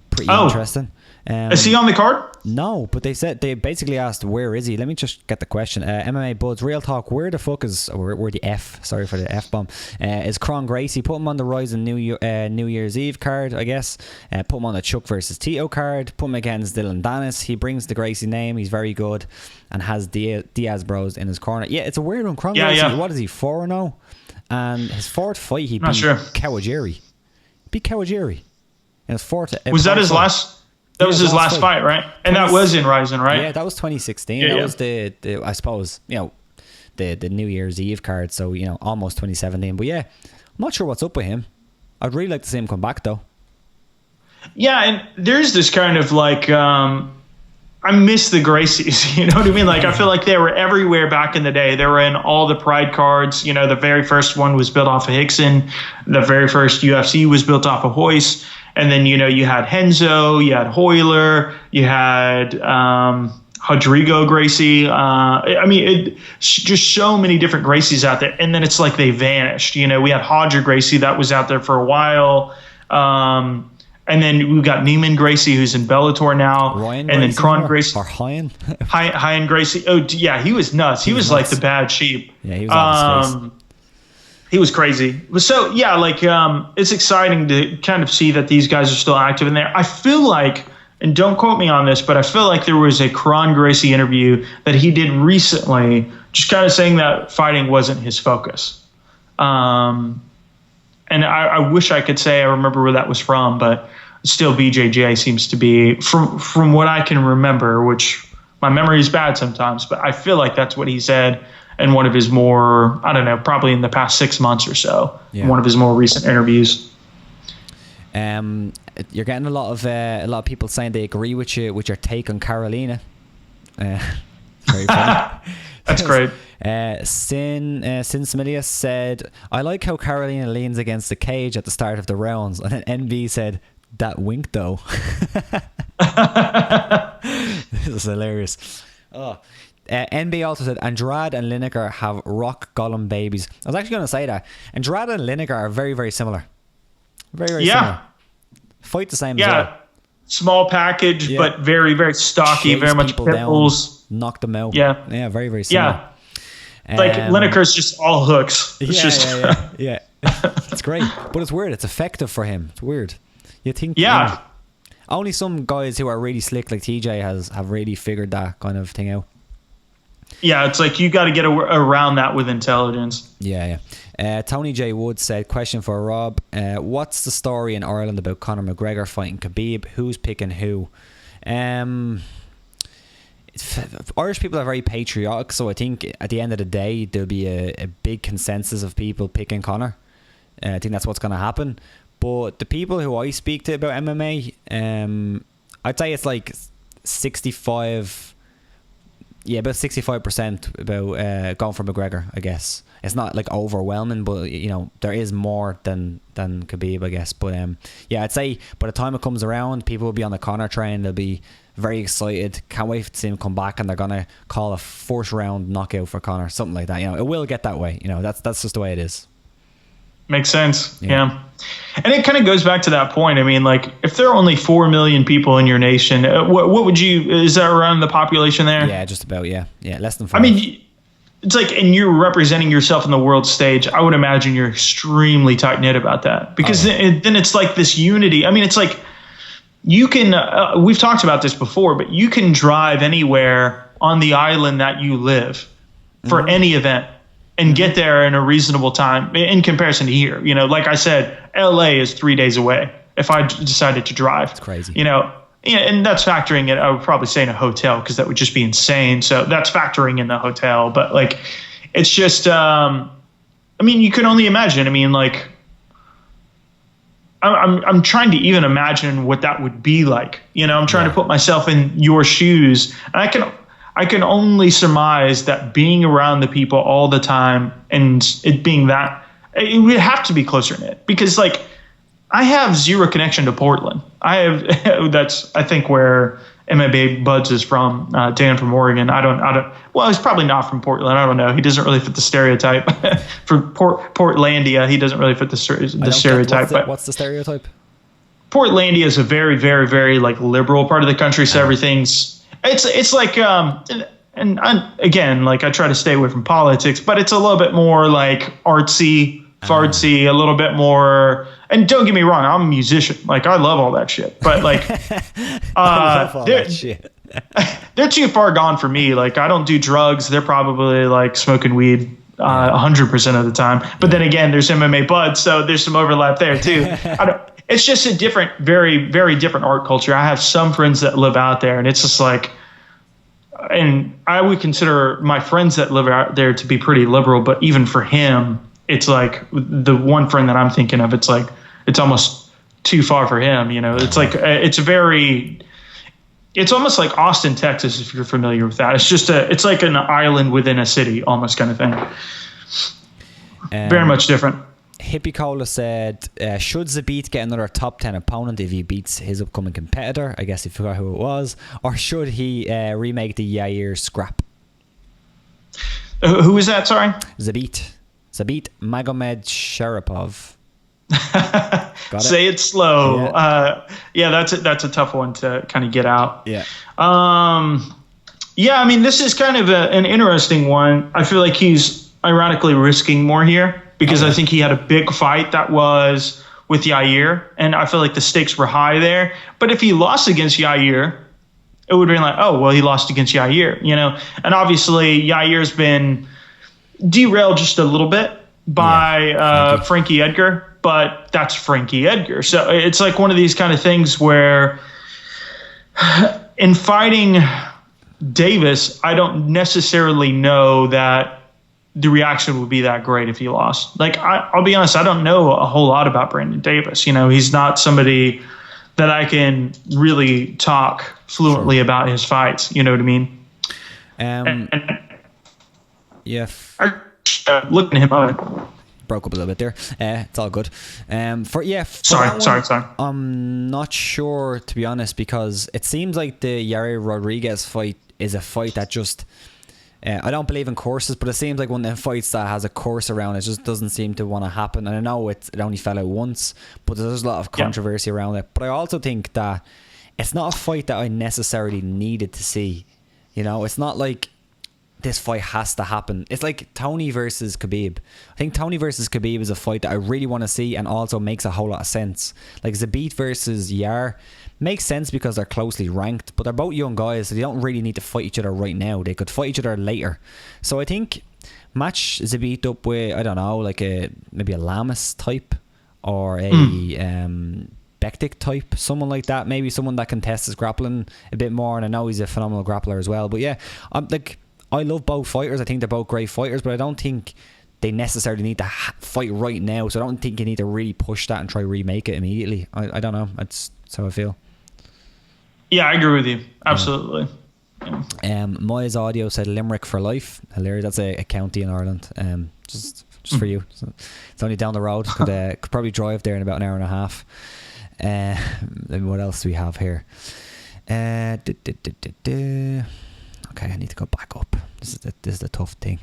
pretty interesting. Is he on the card? No, but they basically asked, where is he? Let me just get the question. MMA Buds, real talk, where the fuck is, or the F, sorry for the F-bomb, is Cron Gracie? Put him on the Rising New Year's Eve card, I guess. Put him on the Chuck versus Tito card. Put him against Dylan Dennis. He brings the Gracie name. He's very good and has Diaz Bros in his corner. Yeah, it's a weird one. Cron Gracie, what is he, 4-0? And his fourth fight, he beat Kawajiri. Beat Kawajiri. In his fourth. Was that his last? That was his last fight, right? And that was in Ryzen, right? Yeah, that was 2016. That was the I suppose, you know, the New Year's Eve card. So, you know, almost 2017. But yeah, I'm not sure what's up with him. I'd really like to see him come back, though. Yeah, and there's this kind of like, I miss the Gracies. You know what I mean? Like, I feel like they were everywhere back in the day. They were in all the Pride cards. You know, the very first one was built off of Hickson. The very first UFC was built off of Hoist. And then, you know, you had Henzo, you had Hoyler, you had Rodrigo Gracie. I mean, just so many different Gracies out there. And then it's like they vanished. You know, we had Hodger Gracie that was out there for a while. And then we've got Neiman Gracie, who's in Bellator now. Ryan and Gracie, then Cron Gracie. Or Hyan. Hyan Gracie. Oh, yeah, he was nuts. He was like the bad sheep. Yeah, he was off his face. He was crazy. So, yeah, like it's exciting to kind of see that these guys are still active in there. I feel like, and don't quote me on this, but I feel like there was a Cron Gracie interview that he did recently just kind of saying that fighting wasn't his focus. And I wish I could say I remember where that was from, but still BJJ seems to be, from what I can remember, which my memory is bad sometimes, but I feel like that's what he said. in one of his more, I don't know, probably in the past 6 months or so, in one of his more recent interviews. You're getting a lot of people saying they agree with you with your take on Carolina. Very funny. That's great. Sin Simidius said, I like how Carolina leans against the cage at the start of the rounds. And then NB said, that wink though. This is hilarious. NB also said, Andrade and Lineker have rock Gollum babies. I was actually going to say that. Andrade and Lineker are very, very similar. Very, very similar. Fight the same as well. Small package, but very, very stocky, very much pit bulls. Knock them out. Yeah. Yeah, very, very similar. Yeah. Like Lineker's just all hooks. It's yeah. It's great. But it's weird. It's effective for him. It's weird. You think only some guys who are really slick like TJ have really figured that kind of thing out. Yeah, it's like you got to get around that with intelligence. Yeah. Tony J. Wood said, question for Rob. What's the story in Ireland about Conor McGregor fighting Khabib? Who's picking who? Irish people are very patriotic, so I think at the end of the day there'll be a big consensus of people picking Conor. I think that's what's going to happen. But the people who I speak to about MMA, I'd say it's like 65. Yeah, about 65% about going for McGregor, I guess. It's not like overwhelming, but there is more than Khabib, I guess. But I'd say by the time it comes around, people will be on the Conor train. They'll be very excited. Can't wait to see him come back, and they're gonna call a first round knockout for Conor, something like that. It will get that way. That's just the way it is. Makes sense. Yeah. And it kind of goes back to that point. I mean, like, if there are only 4 million people in your nation, what would is that around the population there? Yeah, just about. Yeah, less than 5. I mean, it's like, and you're representing yourself on the world stage. I would imagine you're extremely tight knit about that, because then it's like this unity. I mean, it's like you can. We've talked about this before, but you can drive anywhere on the island that you live for any event and get there in a reasonable time in comparison to here. Like I said, LA is 3 days away if I decided to drive. It's crazy. And that's factoring it. I would probably say in a hotel, because that would just be insane. So that's factoring in the hotel. But like, it's just, I mean, you can only imagine. I mean, like, I'm trying to even imagine what that would be like. I'm trying to put myself in your shoes, and I can only surmise that being around the people all the time and it being that, it would have to be closer knit, because like I have zero connection to Portland. That's I think where MMA Buds is from. Dan from Oregon. I don't. Well, he's probably not from Portland. I don't know. He doesn't really fit the stereotype. For Portlandia, he doesn't really fit the stereotype. What's the stereotype? Portlandia is a very, very, very like liberal part of the country. So everything's. It's like and again, like I try to stay away from politics, but it's a little bit more like artsy, fartsy, a little bit more. And don't get me wrong, I'm a musician. Like I love all that shit, but like they're too far gone for me. Like I don't do drugs. They're probably like smoking weed 100% of the time. But then again, there's MMA Buds, so there's some overlap there too. It's just a different, very, very different art culture. I have some friends that live out there, and it's just like, and I would consider my friends that live out there to be pretty liberal, but even for him, it's like the one friend that I'm thinking of, it's like, it's almost too far for him. It's like, it's almost like Austin, Texas, if you're familiar with that. It's like an island within a city, almost kind of thing. Very much different. Hippie Cola said, should Zabit get another top 10 opponent if he beats his upcoming competitor? I guess he forgot who it was. Or should he remake the Yair scrap? Who is that? Sorry? Zabit Magomed Sharapov. Say it slow. Yeah, that's a tough one to kind of get out. Yeah. I mean, this is kind of an interesting one. I feel like he's ironically risking more here, because I think he had a big fight that was with Yair, and I feel like the stakes were high there. But if he lost against Yair, it would have been like, oh, well, he lost against Yair, And obviously Yair's been derailed just a little bit by Frankie Edgar, but that's Frankie Edgar. So it's like one of these kind of things where in fighting Davis, I don't necessarily know that the reaction would be that great if he lost. Like, I'll be honest, I don't know a whole lot about Brandon Davis. You know, he's not somebody that I can really talk fluently about his fights. You know what I mean? Yeah. Looking at him up. Broke up a little bit there. It's all good. Sorry. I'm not sure, to be honest, because it seems like the Yair Rodriguez fight is a fight that just... I don't believe in courses, but it seems like one of the fights that has a course around it just doesn't seem to want to happen. And I know it only fell out once, but there's a lot of controversy around it. But I also think that it's not a fight that I necessarily needed to see. You know, it's not like this fight has to happen. It's like Tony versus Khabib. I think Tony versus Khabib is a fight that I really want to see and also makes a whole lot of sense. Like Zabit versus Yar makes sense because they're closely ranked, but they're both young guys, so they don't really need to fight each other right now. They could fight each other later. So I think match Zabit up with, I don't know, like maybe a Lamas type or a Bektik type, someone like that. Maybe someone that can test his grappling a bit more, and I know he's a phenomenal grappler as well. But yeah, I love both fighters. I think they're both great fighters, but I don't think they necessarily need to fight right now. So I don't think you need to really push that and try remake it immediately. I don't know. That's how I feel. Yeah, I agree with you. Absolutely. Yeah. Moyes Audio said Limerick for life. Hilarious. That's a county in Ireland. Just for you. So it's only down the road. Could probably drive there in about an hour and a half. What else do we have here? Okay, I need to go back up. This is the tough thing.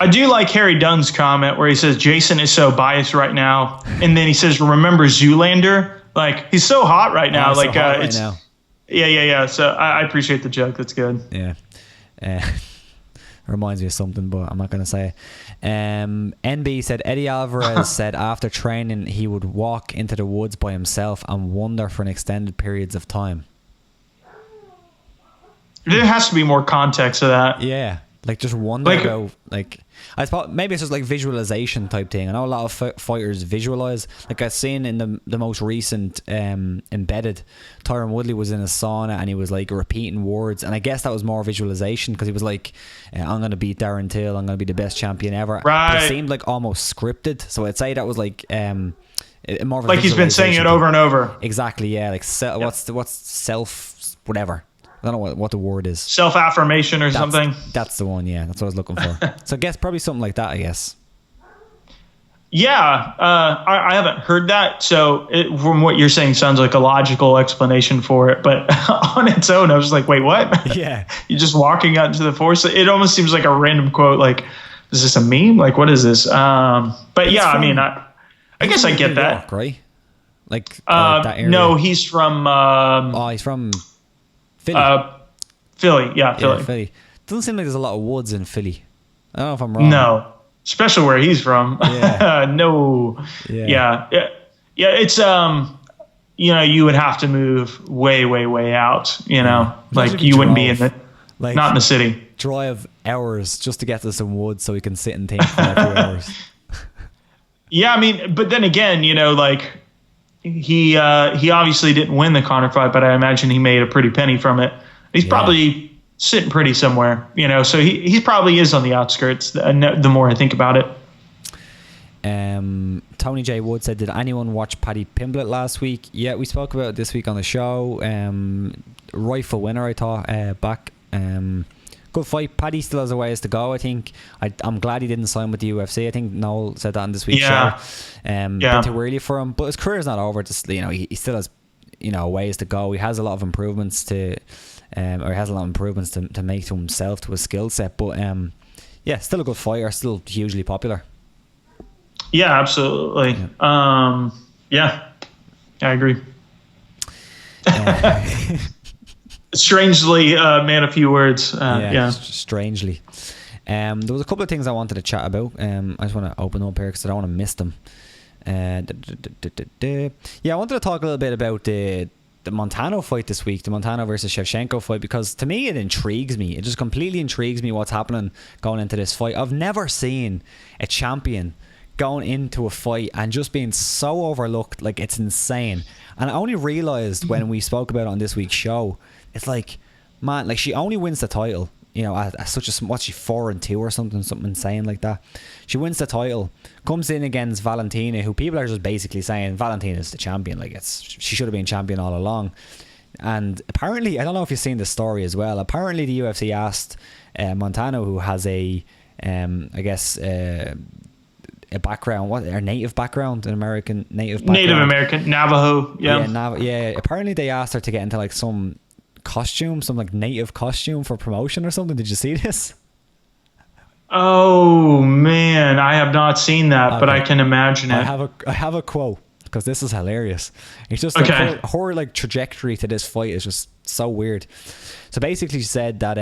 I do like Harry Dunn's comment where he says Jason is so biased right now, and then he says, "Remember Zoolander?" Like, he's so hot right now. Like so hot right now. Yeah. So I appreciate the joke. That's good. Yeah. Reminds me of something, but I'm not going to say it. NB said Eddie Alvarez said after training he would walk into the woods by himself and wander for an extended periods of time. There has to be more context to that. Yeah, like just wonder about, like, I thought maybe it's just like visualization type thing. I know a lot of fighters visualize. Like I've seen in the most recent Embedded, Tyron Woodley was in a sauna and he was like repeating words, and I guess that was more visualization because he was like, I'm going to beat Darren Till, I'm going to be the best champion ever. Right. But it seemed like almost scripted, so I'd say that was like more of a like he's been saying it over and over. Exactly, yeah. Like what's self whatever. I don't know what the word is. Self-affirmation or something. That's the one, yeah. That's what I was looking for. So I guess probably something like that, I guess. Yeah, I haven't heard that. So from what you're saying, sounds like a logical explanation for it. But on its own, I was like, wait, what? Yeah. You're just walking out into the forest. It almost seems like a random quote. Like, is this a meme? Like, what is this? But yeah, I mean, I guess I get that. York, right? Like that area. No, he's from... he's from... Philly. Yeah, Philly. Doesn't seem like there's a lot of woods in Philly. I don't know if I'm wrong. No, especially where he's from. Yeah. No. Yeah. It's you would have to move way out. You know, like you wouldn't be in the not in the city. Drive hours just to get to some woods so we can sit and think for a few hours. Yeah, I mean, but then again, like. He obviously didn't win the Conor fight, but I imagine he made a pretty penny from it. He's probably sitting pretty somewhere, so he probably is on the outskirts, the more I think about it. Tony J. Wood said, did anyone watch Paddy Pimblett last week? Yeah, we spoke about it this week on the show. Rightful winner, I thought, back. Good fight. Paddy still has a ways to go, I think. I'm glad he didn't sign with the UFC. I think Noel said that in this week's show. Bit too early for him, but his career's not over. Just he still has ways to go. He has a lot of improvements to make to himself, to his skill set. But still a good fighter, still hugely popular. Yeah, absolutely. Yeah, I agree. Strangely, man, a few words. Strangely. There was a couple of things I wanted to chat about. I just want to open up here because I don't want to miss them. I wanted to talk a little bit about the Montano fight this week, the Montano versus Shevchenko fight, because to me it intrigues me. It just completely intrigues me what's happening going into this fight. I've never seen a champion going into a fight and just being so overlooked. Like, it's insane. And I only realised when we spoke about it on this week's show, it's like, man, like, she only wins the title, you know, at such a, what's she, 4-2 or something insane like that. She wins the title, comes in against Valentina, who people are just basically saying Valentina's the champion. Like, she should have been champion all along. And apparently, I don't know if you've seen the story as well. Apparently, the UFC asked Montano, who has a background, a native background, an American native background. Native American, Navajo, yeah. Apparently, they asked her to get into like some costume, some like native costume for promotion or something. Did you see this? Oh man, I have not seen that, okay. But I can imagine it. I have a quote, because this is hilarious. It's just like her like trajectory to this fight is just so weird. So basically, she said that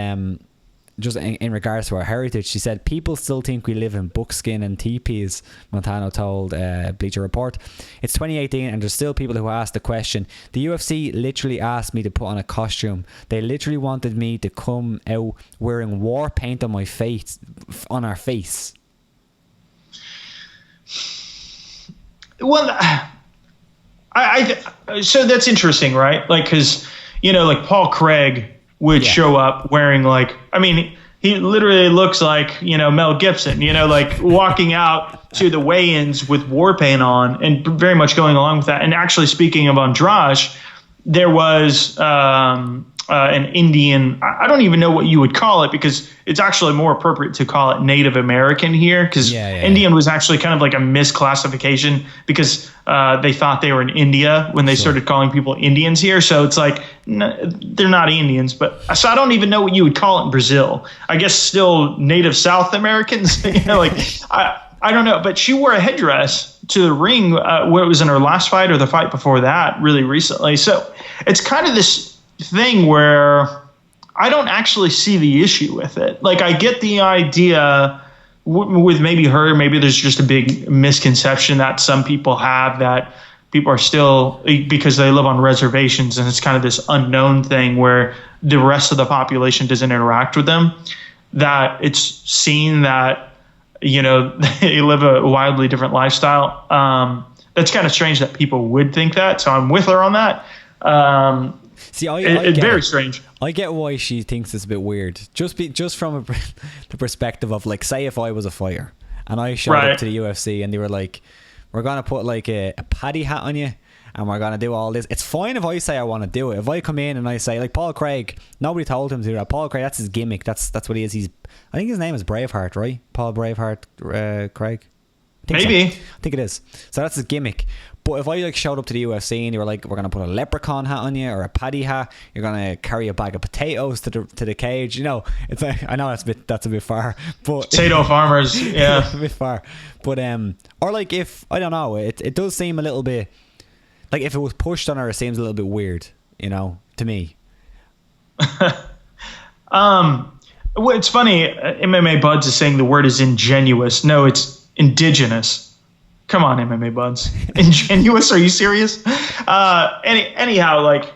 just in regards to our heritage, she said, people still think we live in buckskin and teepees, Montano told Bleacher Report. It's 2018 and there's still people who ask the question. The UFC literally asked me to put on a costume. They literally wanted me to come out wearing war paint on my face, on our face. Well, so that's interesting, right? Like, because, you know, like Paul Craig would show up wearing like, I mean, he literally looks like, you know, Mel Gibson, you know, like walking out to the weigh-ins with war paint on and very much going along with that. And actually, speaking of Andrade, there was an Indian, I don't even know what you would call it, because it's actually more appropriate to call it Native American here, because Indian was actually kind of like a misclassification, because they thought they were in India when they started calling people Indians here. So it's like, they're not Indians, but so I don't even know what you would call it in Brazil. I guess still Native South Americans, you know, like I don't know, but she wore a headdress to the ring, where it was in her last fight or the fight before that, really recently. So it's kind of this thing where I don't actually see the issue with it. Like, I get the idea with maybe her, maybe there's just a big misconception that some people have, that people are still, because they live on reservations and it's kind of this unknown thing where the rest of the population doesn't interact with them, that it's seen that, you know, they live a wildly different lifestyle. That's kind of strange that people would think that. So I'm with her on that. See, it's very strange. I get why she thinks it's a bit weird. Just from the perspective of, like, say if I was a fighter and I showed up to the UFC and they were like, we're going to put like a paddy hat on you and we're going to do all this. It's fine if I say I want to do it. If I come in and I say, like Paul Craig, nobody told him to do that. Paul Craig, that's his gimmick. That's what he is. I think his name is Braveheart, right? Paul Braveheart Craig. Maybe. So. I think it is. So that's his gimmick. But if I like showed up to the UFC and they were like, we're going to put a leprechaun hat on you or a paddy hat, you're going to carry a bag of potatoes to the cage, you know, it's like, I know that's a bit far, but potato farmers, yeah, a bit far. But or like, if I don't know, it does seem a little bit like, if it was pushed on her, it seems a little bit weird, you know, to me. Well, it's funny, MMA Buds is saying the word is ingenuous. No, it's indigenous. Come on, MMA Buds. Ingenuous? Are you serious? Anyhow, like,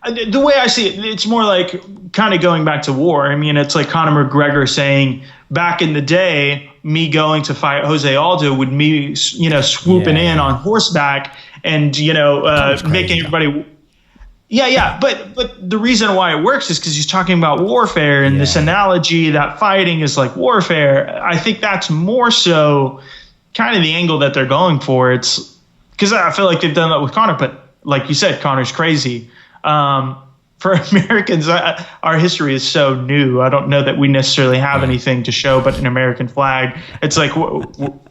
the way I see it, it's more like kind of going back to war. I mean, it's like Conor McGregor saying, back in the day, me going to fight Jose Aldo would me, you know, swooping in on horseback and, you know, making everybody... Yeah. But the reason why it works is because he's talking about warfare and this analogy that fighting is like warfare. I think that's more so kind of the angle that they're going for. It's because I feel like they've done that with Conor, but like you said, Conor's crazy. For Americans, our history is so new. I don't know that we necessarily have anything to show but an American flag. It's like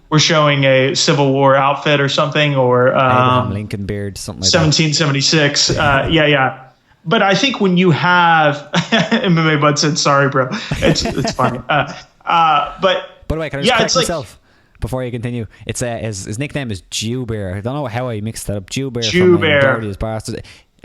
we're showing a Civil War outfit or something, or Abraham Lincoln beard, something like 1776. Yeah. But I think when you have MMA Bud said, "Sorry, bro," it's funny. But by the way, can I just correct myself before you continue? It's his nickname is Jew Bear. I don't know how I mixed that up. Jew Bear. Jew Bear.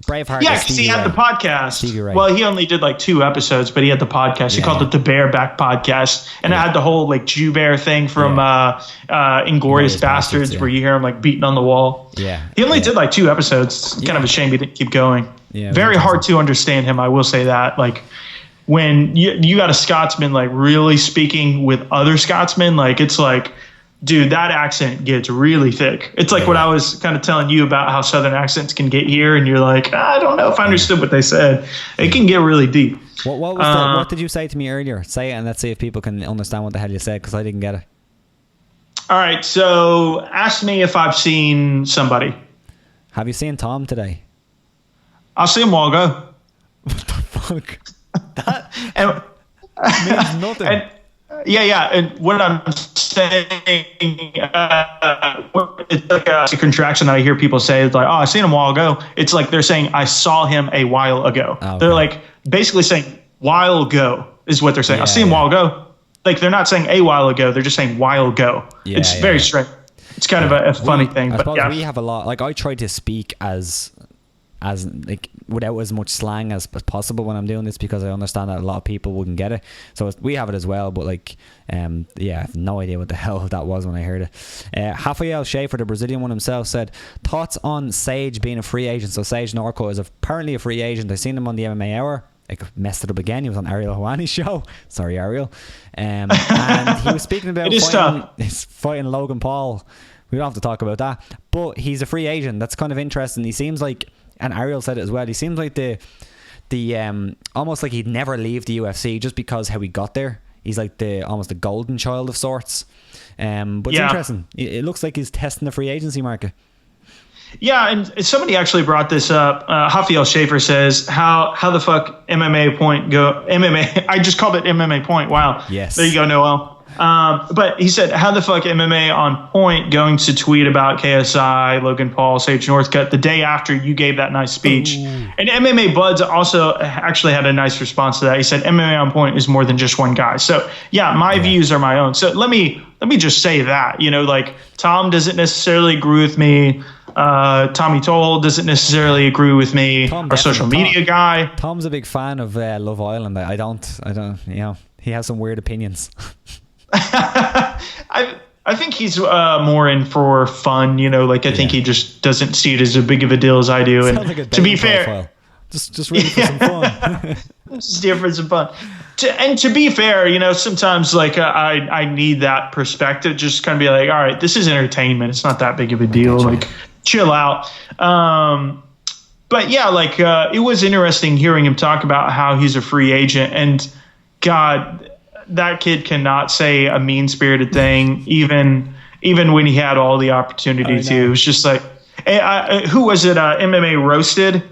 Braveheart. Yeah, because he had the podcast. Well, he only did like 2 episodes, but he had the podcast. He called it the Bareback Podcast, and it had the whole like Jew Bear thing from Inglourious Bastards, where you hear him like beating on the wall. Yeah, he only did like 2 episodes. It's kind of a shame he didn't keep going. Yeah, very hard to understand him. I will say that. Like, when you got a Scotsman like really speaking with other Scotsmen, like it's like dude, that accent gets really thick. It's like what I was kind of telling you about how Southern accents can get here, and you're like, I don't know if I understood what they said. It can get really deep. What did you say to me earlier? Say it, and let's see if people can understand what the hell you said, because I didn't get it. All right, so ask me if I've seen somebody. Have you seen Tom today? I'll see him while ago. What the fuck? That means nothing. And what I'm saying, it's like a contraction that I hear people say. It's like, oh, I seen him a while ago. It's like they're saying, I saw him a while ago. Okay. They're like basically saying, while ago is what they're saying. I see him a while ago. Like, they're not saying a while ago. They're just saying while ago. It's very strange. It's kind of a funny thing. I but suppose we have a lot. Like, I try to speak as like without as much slang as possible when I'm doing this, because I understand that a lot of people wouldn't get it. So we have it as well, but like I have no idea what the hell that was when I heard it. Rafael Schaefer, the Brazilian one himself, said, thoughts on Sage being a free agent. So Sage Northcutt is apparently a free agent. I seen him on the MMA Hour. I messed it up again. He was on Ariel Helwani's show. Sorry, Ariel. And he was speaking about fighting Logan Paul. We don't have to talk about that, but he's a free agent. That's kind of interesting. He seems like, and Ariel said it as well, he seems like the almost like he'd never leave the UFC just because how he got there. He's like almost the golden child of sorts. But it's interesting. It looks like he's testing the free agency market. Yeah, and somebody actually brought this up. Rafael Schaefer says, how the fuck MMA point go? MMA, I just called it MMA point. Wow. Yes. There you go, Noel. But he said, how the fuck MMA on point going to tweet about KSI, Logan Paul, Sage Northcutt the day after you gave that nice speech? Ooh. And MMA Buds also actually had a nice response to that. He said, MMA on point is more than just one guy. So yeah, my views are my own. So let me just say that, like Tom doesn't necessarily agree with me. Tommy Toll doesn't necessarily agree with me. Our social media guy. Tom's a big fan of Love Island. I don't, he has some weird opinions. I think he's more in for fun, I think he just doesn't see it as big of a deal as I do. And like to be fair, just ready for some fun. Just here for some fun. To be fair, sometimes like I need that perspective, just kind of be like, all right, this is entertainment. It's not that big of a deal. Like, chill out. But yeah, like it was interesting hearing him talk about how he's a free agent, and God, that kid cannot say a mean-spirited thing, even when he had all the opportunity to. It was just like, who was it? MMA Roasted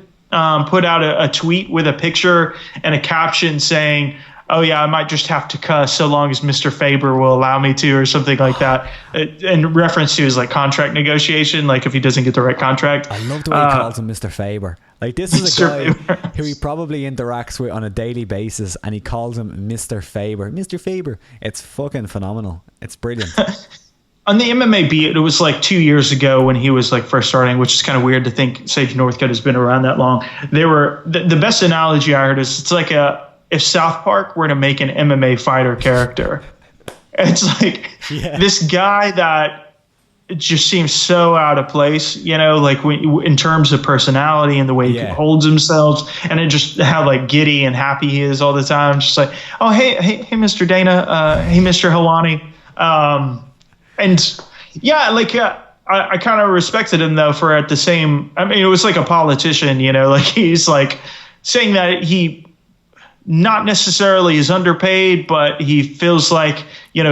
put out a tweet with a picture and a caption saying, oh yeah, I might just have to cuss so long as Mr. Faber will allow me to, or something like that, in reference to his like contract negotiation, like if he doesn't get the right contract. I love the way he calls him Mr. Faber. Like, this is a guy who he probably interacts with on a daily basis, and he calls him Mr. Faber. Mr. Faber. It's fucking phenomenal. It's brilliant. On the MMA beat, it was like 2 years ago when he was like first starting, which is kind of weird to think Sage Northcutt has been around that long. They were the best analogy I heard is, it's like if South Park were to make an MMA fighter character. It's like this guy that just seems so out of place, like in terms of personality and the way he holds himself, and it just how like giddy and happy he is all the time. Just like, oh, hey, Mr. Dana, hey, Mr. Helwani. And yeah, like I kind of respected him though for at the same, I mean, it was like a politician, like he's like saying that he not necessarily is underpaid, but he feels like,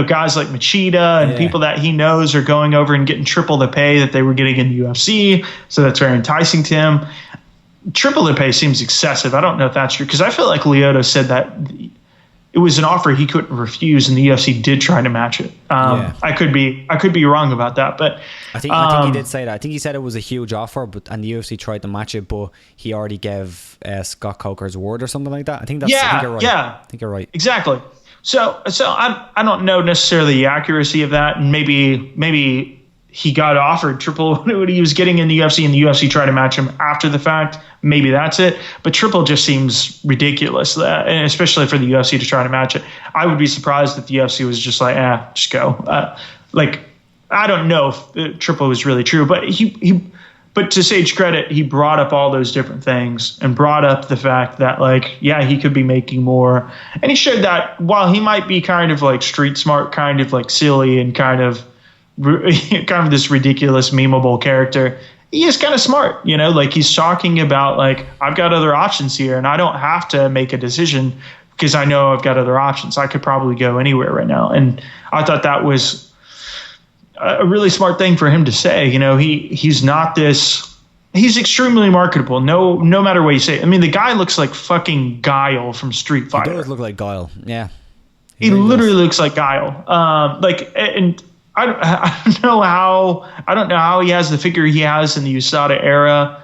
guys like Machida and people that he knows are going over and getting triple the pay that they were getting in the UFC. So that's very enticing to him. Triple the pay seems excessive. I don't know if that's true, because I feel like Lyoto said that it was an offer he couldn't refuse, and the UFC did try to match it. I could be wrong about that, but I think he did say that. I think he said it was a huge offer, and the UFC tried to match it, but he already gave Scott Coker's word or something like that. I think you're right. I think you're right. Exactly. So I don't know necessarily the accuracy of that, and maybe he got offered triple what he was getting in the UFC, and the UFC tried to match him after the fact. Maybe that's it. But triple just seems ridiculous, and especially for the UFC to try to match it. I would be surprised if the UFC was just like, just go. I don't know if triple was really true, but but to Sage credit, he brought up all those different things and brought up the fact that, he could be making more. And he showed that while he might be kind of like street smart, kind of like silly, and kind of kind of this ridiculous, memeable character. He is kind of smart, like he's talking about like, I've got other options here and I don't have to make a decision because I know I've got other options. I could probably go anywhere right now. And I thought that was a really smart thing for him to say. He's not this, he's extremely marketable. No matter what you say. I mean, the guy looks like fucking Guile from Street Fighter. He does look like Guile. Yeah. He really literally looks like Guile. And I don't know how he has the figure he has in the USADA era.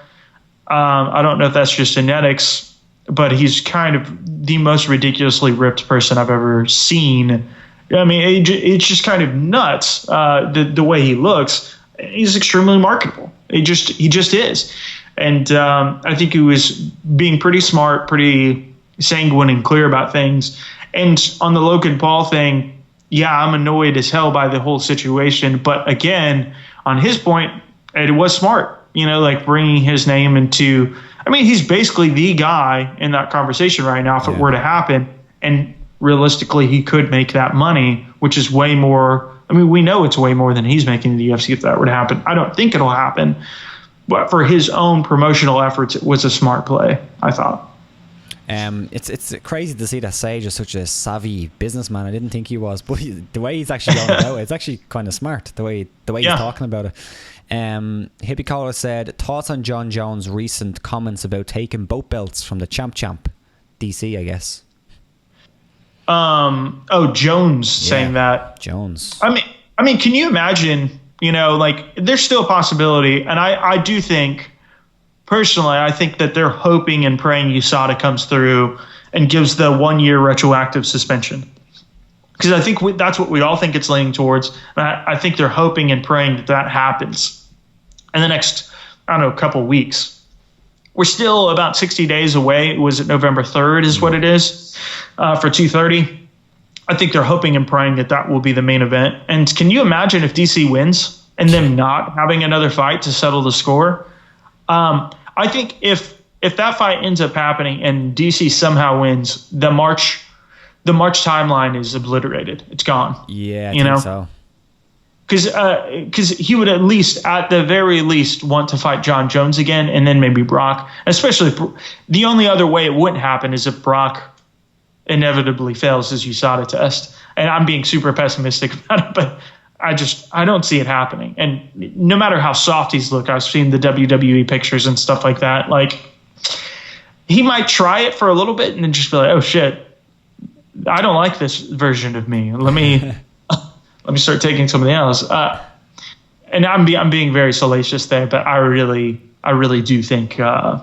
I don't know if that's just genetics, but he's kind of the most ridiculously ripped person I've ever seen. I mean, it's just kind of nuts the way he looks. He's extremely marketable. He just is, and I think he was being pretty smart, pretty sanguine and clear about things. And on the Logan Paul thing, yeah, I'm annoyed as hell by the whole situation. But again, on his point, it was smart, like bringing his name into, I mean, he's basically the guy in that conversation right now if it were to happen. And realistically, he could make that money, which is way more. I mean, we know it's way more than he's making in the UFC if that were to happen. I don't think it'll happen. But for his own promotional efforts, it was a smart play, I thought. It's crazy to see that Sage is such a savvy businessman. I didn't think he was, but the way he's actually going about it, it's actually kind of smart. The way he's talking about it. Hippie Caller said, thoughts on Jon Jones' recent comments about taking both belts from the champ DC, I guess. Jones saying that. Jones. I mean, can you imagine? Like there's still a possibility, and I do think. Personally, I think that they're hoping and praying USADA comes through and gives the 1 year retroactive suspension. Because I think that's what we all think it's leaning towards. And I think they're hoping and praying that happens in the next, couple weeks. We're still about 60 days away. Was it November 3rd is what it is for 230? I think they're hoping and praying that will be the main event. And can you imagine if DC wins and them not having another fight to settle the score? I think if that fight ends up happening and DC somehow wins, the March timeline is obliterated. It's gone. Yeah, I think so. Because he would at the very least want to fight Jon Jones again, and then maybe Brock. Especially the only other way it wouldn't happen is if Brock inevitably fails his USADA test. And I'm being super pessimistic about it, but I don't see it happening. And no matter how soft he's look, I've seen the WWE pictures and stuff like that. Like, he might try it for a little bit and then just be like, oh shit, I don't like this version of me. Let me start taking something else. And I'm being very salacious there, but I really do think, I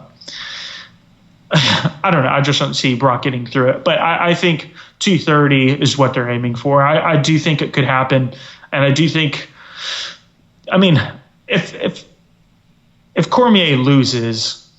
don't know. I just don't see Brock getting through it, but I think 230 is what they're aiming for. I do think it could happen. And I do think, I mean, if Cormier loses,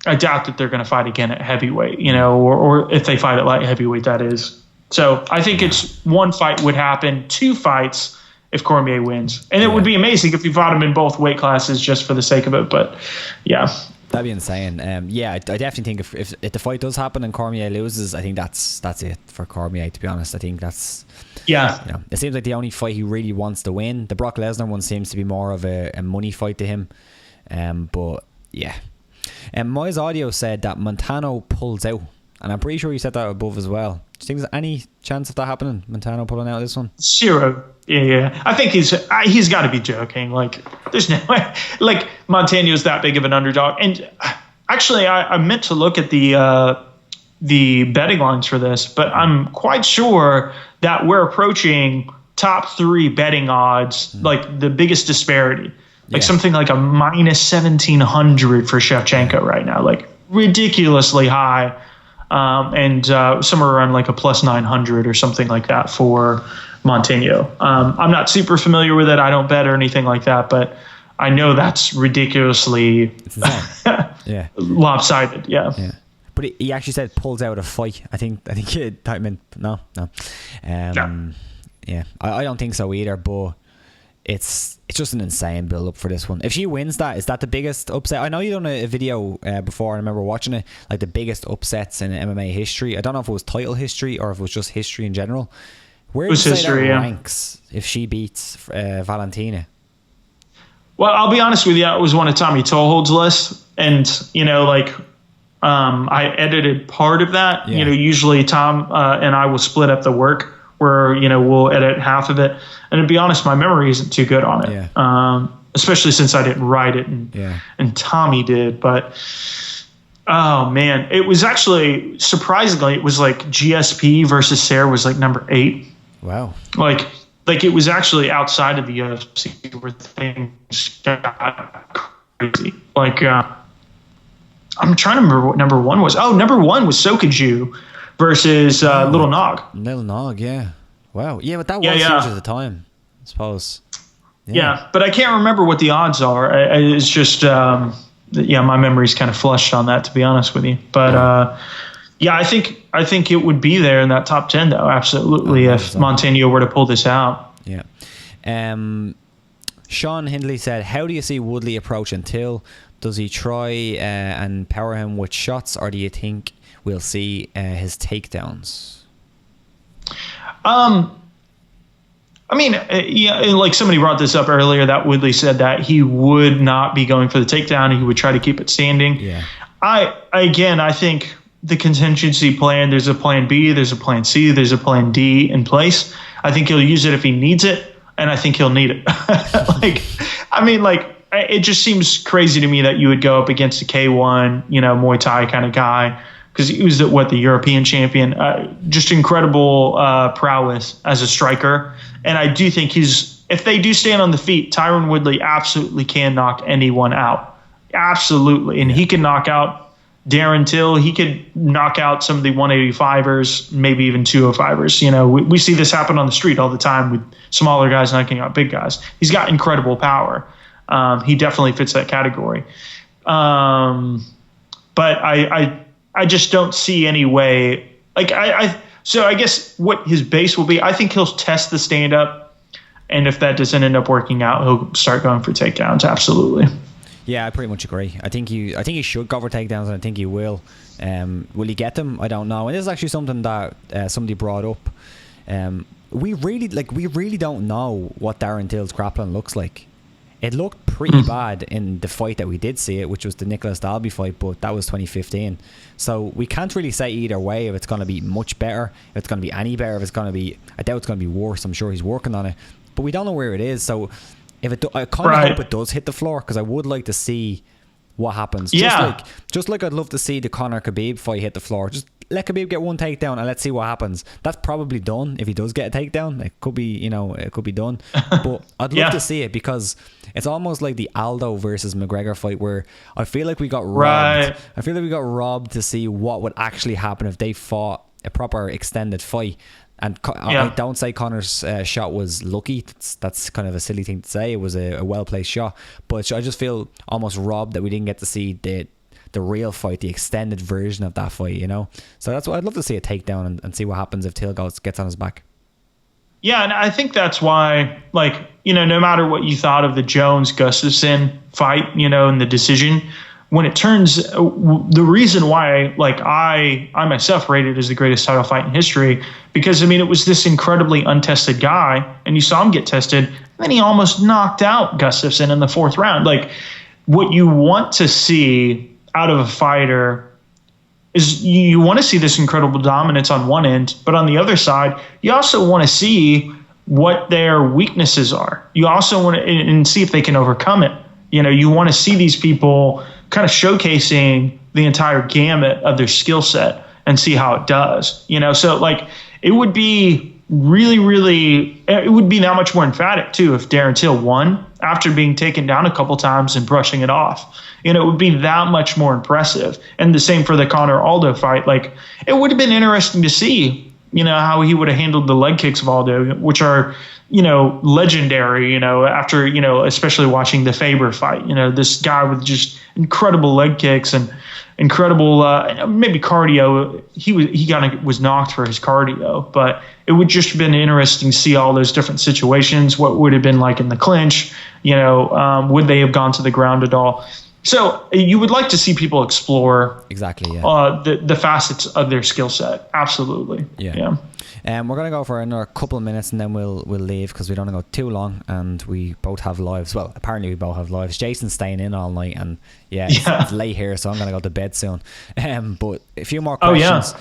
I doubt that they're going to fight again at heavyweight, or if they fight at light heavyweight, that is. So I think it's one fight would happen, 2 fights if Cormier wins. And it would be amazing if he fought him in both weight classes just for the sake of it. But yeah. That'd be insane. I definitely think if the fight does happen and Cormier loses, I think that's it for Cormier, to be honest. I think that's... Yeah. It seems like the only fight he really wants to win. The Brock Lesnar one seems to be more of a money fight to him. But yeah. Moyes Audio said that Montano pulls out. And I'm pretty sure you said that above as well. Do you think there's any chance of that happening? Montano pulling out of this one? 0. Yeah. I think he's got to be joking. Like, there's no way. Like, Montano's that big of an underdog. And actually, I meant to look at the betting lines for this, but I'm quite sure that we're approaching top 3 betting odds, like the biggest disparity. Like something like a minus 1,700 for Shevchenko right now, like ridiculously high. And somewhere around like a plus 900 or something like that for Montano. I'm not super familiar with it. I don't bet or anything like that, but I know that's ridiculously lopsided. Yeah. But he actually said pulls out a fight. I think he typed in no. Yeah, I don't think so either. But it's just an insane build up for this one. If she wins that, is that the biggest upset? I know you done a video before. I remember watching it, like the biggest upsets in MMA history. I don't know if it was title history or if it was just history in general. Where it do you was say history. that Yeah. ranks if she beats Valentina? Well, I'll be honest with you. It was one of Tommy Toehold's list, and I edited part of that. Yeah. Usually Tom and I will split up the work where we'll edit half of it. And to be honest, my memory isn't too good on it. Yeah. Especially since I didn't write it and Tommy did. But oh man, it was actually surprisingly it was like GSP versus Sarah was like number 8. Wow. Like it was actually outside of the UFC where things got crazy. Like I'm trying to remember what number 1 was. Oh, number 1 was Sokaju versus Little Nog. Little Nog, yeah. Wow. Yeah, but that was Yeah, huge yeah. at the time, I suppose. Yeah, but I can't remember what the odds are. It's just, my memory's kind of flushed on that, to be honest with you. But I think it would be there in that top 10, though. Absolutely, if Montano were to pull this out. Yeah. Sean Hindley said, "How do you see Woodley approaching Till? Does he try and power him with shots, or do you think we'll see his takedowns?" Like somebody brought this up earlier, that Woodley said that he would not be going for the takedown. He would try to keep it standing. Yeah. I think the contingency plan, there's a plan B, there's a plan C, there's a plan D in place. I think he'll use it if he needs it, and I think he'll need it. It just seems crazy to me that you would go up against a K1, Muay Thai kind of guy, because he was the European champion. Just incredible prowess as a striker. And I do think if they do stand on the feet, Tyron Woodley absolutely can knock anyone out. Absolutely. And he can knock out Darren Till. He could knock out some of the 185ers, maybe even 205ers. We see this happen on the street all the time with smaller guys knocking out big guys. He's got incredible power. He definitely fits that category. But I just don't see any way. So I guess what his base will be, I think he'll test the stand-up, and if that doesn't end up working out, he'll start going for takedowns. Absolutely. Yeah, I pretty much agree. I think he should go for takedowns, and I think he will. Will he get them? I don't know. And this is actually something that somebody brought up. We really don't know what Darren Till's grappling looks like. It looked pretty bad in the fight that we did see it, which was the Nicholas Dalby fight, but that was 2015. So we can't really say either way if it's going to be much better, if it's going to be any better, if it's going to be... I doubt it's going to be worse. I'm sure he's working on it. But we don't know where it is. So if I kind of hope it does hit the floor, because I would like to see what happens. Yeah. Just like I'd love to see the Conor Khabib fight hit the floor. Just let Khabib get one takedown and let's see what happens. That's probably done if he does get a takedown. It could be, it could be done. But I'd love to see it, because it's almost like the Aldo versus McGregor fight, where I feel like we got robbed. Right. I feel like we got robbed to see what would actually happen if they fought a proper extended fight. And I don't say Conor's shot was lucky. That's kind of a silly thing to say. It was a well-placed shot. But I just feel almost robbed that we didn't get to see the real fight, the extended version of that fight, So that's what I'd love to see, a takedown and see what happens if Till gets on his back. Yeah, and I think that's why, no matter what you thought of the Jones-Gustafsson fight, and the decision, when it turns, the reason why, I myself rated it as the greatest title fight in history, because, it was this incredibly untested guy, and you saw him get tested, and then he almost knocked out Gustafsson in the 4th round. What you want to see out of a fighter is you want to see this incredible dominance on one end, but on the other side, you also want to see what their weaknesses are. You also want to and see if they can overcome it. You want to see these people kind of showcasing the entire gamut of their skill set and see how it does. So it would be really, really, it would be that much more emphatic too if Darren Till won after being taken down a couple times and brushing it off. It would be that much more impressive. And the same for the Conor Aldo fight. It would have been interesting to see, how he would have handled the leg kicks of Aldo, which are, legendary, after, especially watching the Faber fight, this guy with just incredible leg kicks and incredible, maybe cardio. He was knocked for his cardio, but it would just have been interesting to see all those different situations. What would have been like in the clinch, would they have gone to the ground at all? So you would like to see people explore exactly the facets of their skill set. Absolutely. Yeah. We're gonna go for another couple of minutes and then we'll leave because we don't want to go too long, and we both have lives. Well, apparently we both have lives. Jason's staying in all night, and it's late here, so I'm gonna go to bed soon. But a few more questions.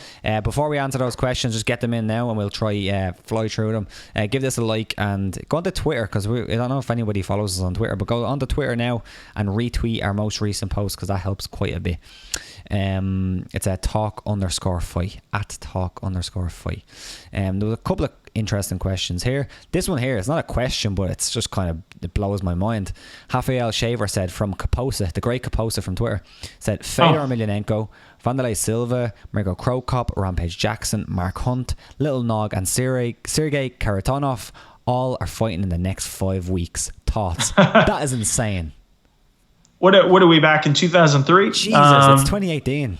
Before we answer those questions, just get them in now, and we'll try fly through them. Give this a like and go onto Twitter, because I don't know if anybody follows us on Twitter, but go onto Twitter now and retweet our most recent post, because that helps quite a bit. It's at talk_fight, at talk_fight. There was a couple of interesting questions here. This one here is not a question, but it's just kind of, it blows my mind. Rafael Shaver said, from Kaposa, the great Kaposa from Twitter, said Fedor Emelianenko, Wanderlei Silva, Mirko Cro Cop, Rampage Jackson, Mark Hunt, Little Nog, and Sergei Karatonov all are fighting in the next 5 weeks. Thoughts? That is insane. What are we back in 2003? Jesus, it's 2018.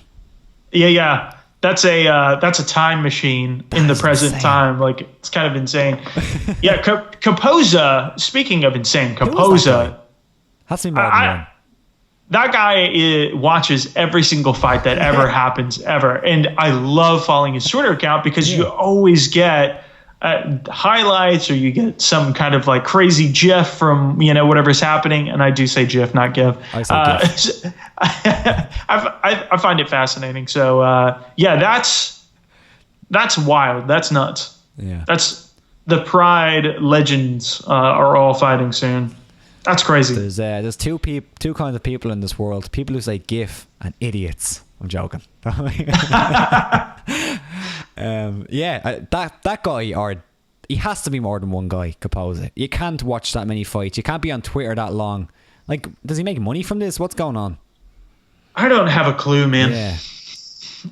Yeah. That's a time machine in the present time. Like, it's kind of insane. Yeah, Kaposa. Speaking of insane, Kaposa. Has to be more than one. That guy watches every single fight that ever happens ever, and I love following his Twitter account because you always get highlights, or you get some kind of like crazy GIF from whatever's happening. And I do say GIF, not GIF. I say GIF. I find it fascinating. So that's wild. That's nuts. Yeah, that's the Pride legends are all fighting soon. That's crazy. There's two kinds of people in this world: people who say GIF and idiots. I'm joking. That guy, or he has to be more than one guy, Kaposa. You can't watch that many fights. You can't be on Twitter that long. Like, does he make money from this? What's going on? I don't have a clue, man. Yeah.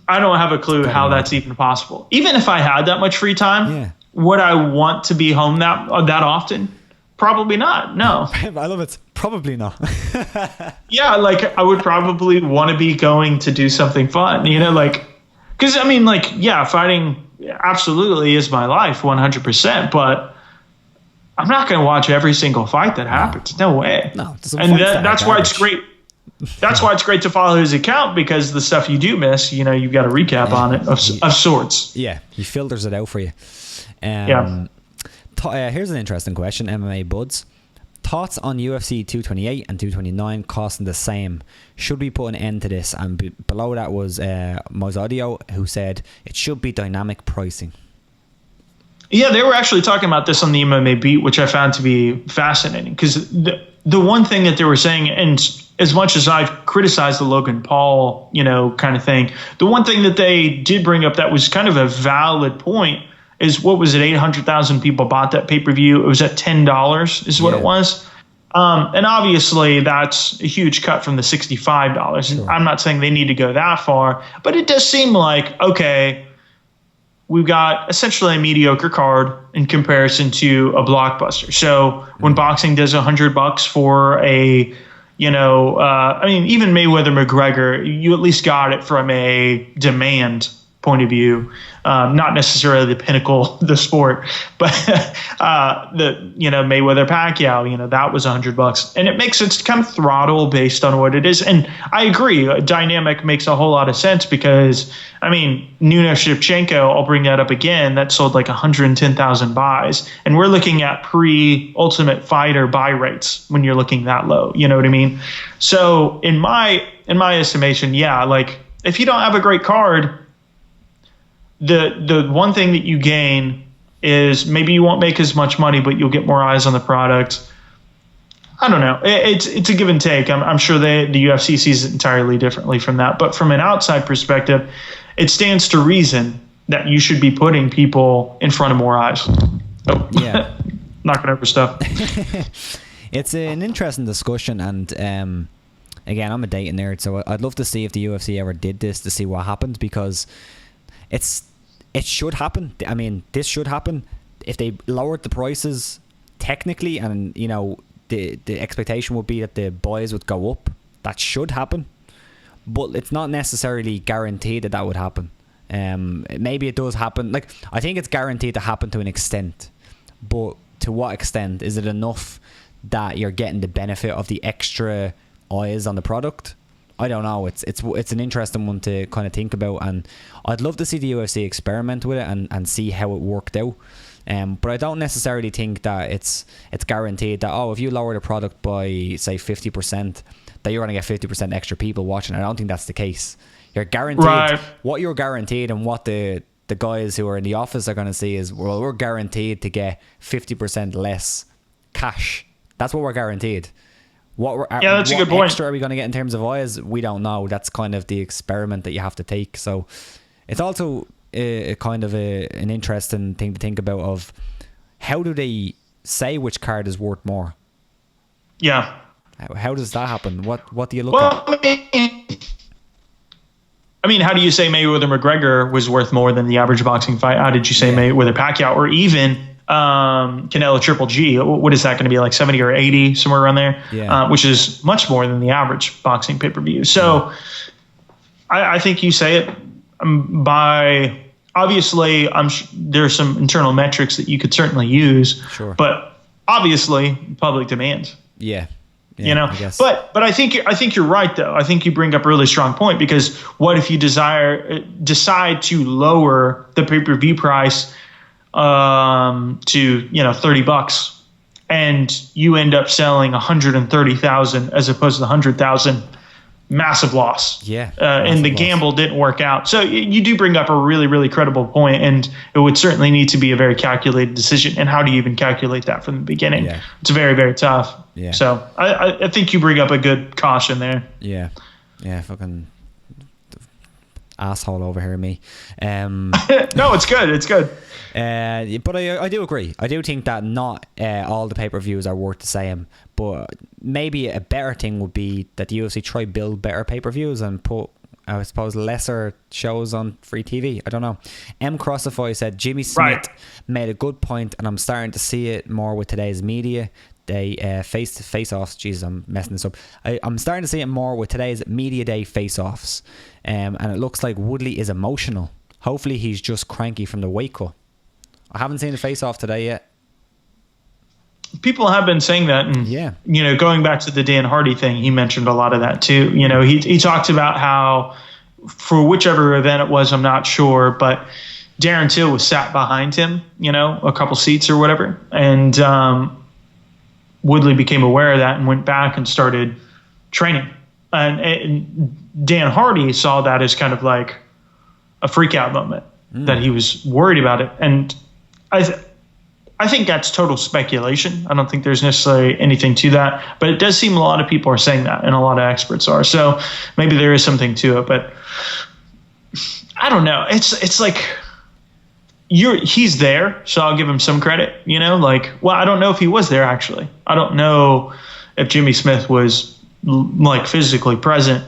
I don't have a clue how that's even possible. Even if I had that much free time, would I want to be home that often? Probably not. No. I love it. Probably not. Yeah, like I would probably want to be going to do something fun, because fighting absolutely is my life 100%, but I'm not going to watch every single fight that happens. No way. No. And that's why it's great. That's why it's great to follow his account, because the stuff you do miss, you've got a recap on it of sorts. Yeah, he filters it out for you. Here's an interesting question, MMA Buds. Thoughts on UFC 228 and 229 costing the same? Should we put an end to this? And below that was Mozadio, who said it should be dynamic pricing. Yeah, they were actually talking about this on the MMA Beat, which I found to be fascinating, because the one thing that they were saying, and as much as I've criticized the Logan Paul, kind of thing, the one thing that they did bring up that was kind of a valid point is, what was it, 800,000 people bought that pay-per-view. It was at $10 is what it was. And obviously that's a huge cut from the $65. Sure. I'm not saying they need to go that far, but it does seem like, okay, we've got essentially a mediocre card in comparison to a blockbuster. So when boxing does $100 for a, even Mayweather McGregor, you at least got it from a demand point of view, not necessarily the pinnacle of the sport, but Mayweather Pacquiao, that was $100, and it makes sense to kind of throttle based on what it is. And I agree, dynamic makes a whole lot of sense, because Nunes Shevchenko, I'll bring that up again, that sold like 110,000 buys, and we're looking at pre-Ultimate Fighter buy rates when you're looking that low. You know what I mean? So in my estimation, like if you don't have a great card, the one thing that you gain is maybe you won't make as much money, but you'll get more eyes on the product. I don't know. It's a give and take. I'm sure the UFC sees it entirely differently from that. But from an outside perspective, it stands to reason that you should be putting people in front of more eyes. Oh, yeah. Knocking over stuff. It's an interesting discussion, and again, I'm a data nerd, so I'd love to see if the UFC ever did this, to see what happened, because it should happen. This should happen if they lowered the prices technically, and the expectation would be that the buys would go up. That should happen, but it's not necessarily guaranteed that would happen. Maybe it does happen. Like, I think it's guaranteed to happen to an extent, but to what extent? Is it enough that you're getting the benefit of the extra eyes on the product, I don't know. It's an interesting one to kind of think about, and I'd love to see the UFC experiment with it and see how it worked out. But I don't necessarily think that it's guaranteed that, if you lower the product by say 50%, that you're going to get 50% extra people watching. I don't think that's the case. You're guaranteed, right. What you're guaranteed and what the guys who are in the office are going to see is, well, we're guaranteed to get 50% less cash. That's what we're guaranteed. That's a good point. What extra are we going to get in terms of eyes? We don't know. That's kind of the experiment that you have to take. So it's also a kind of an interesting thing to think about of how do they say which card is worth more? Yeah. How does that happen? What do you look at? I mean, how do you say Mayweather McGregor was worth more than the average boxing fight? How did you say Mayweather Pacquiao, or even Canelo Triple G? What is that going to be, like 70 or 80, somewhere around there? Yeah. Which is much more than the average boxing pay-per-view. So I think you say it by, obviously, there's some internal metrics that you could certainly use. Sure. But obviously, public demand. Yeah. I guess. But I think you're right, though. I think you bring up a really strong point, because what if you decide to lower the pay-per-view price to $30, and you end up selling 130,000 as opposed to 100,000? Massive loss. Yeah. And the gamble didn't work out. So you do bring up a really, really credible point, and it would certainly need to be a very calculated decision. And how do you even calculate that from the beginning? Yeah. It's very, very tough. Yeah. So I think you bring up a good caution there. Yeah. Yeah. Fucking asshole over here, me. No, it's good. It's good. But I do agree. I do think that not all the pay-per-views are worth the same. But maybe a better thing would be that the UFC try build better pay-per-views and put, I suppose, lesser shows on free TV. I don't know. M. Crossify said Jimmy Smith made a good point, and I'm starting to see it more with today's media. Day face-offs. Jesus, I'm messing this up. I'm starting to see it more with today's media day face-offs. And it looks like Woodley is emotional. Hopefully he's just cranky from the weight cut. I haven't seen the face-off today yet. People have been saying that, and going back to the Dan Hardy thing, he mentioned a lot of that too. He talked about how, for whichever event it was, I'm not sure, but Darren Till was sat behind him, a couple seats or whatever, and Woodley became aware of that and went back and started training. And Dan Hardy saw that as kind of like a freak out moment, that he was worried about it. And I think that's total speculation. I don't think there's necessarily anything to that, but it does seem a lot of people are saying that, and a lot of experts are. So maybe there is something to it, but I don't know. It's like he's there, so I'll give him some credit. I don't know if he was there actually. I don't know if Jimmy Smith was like physically present.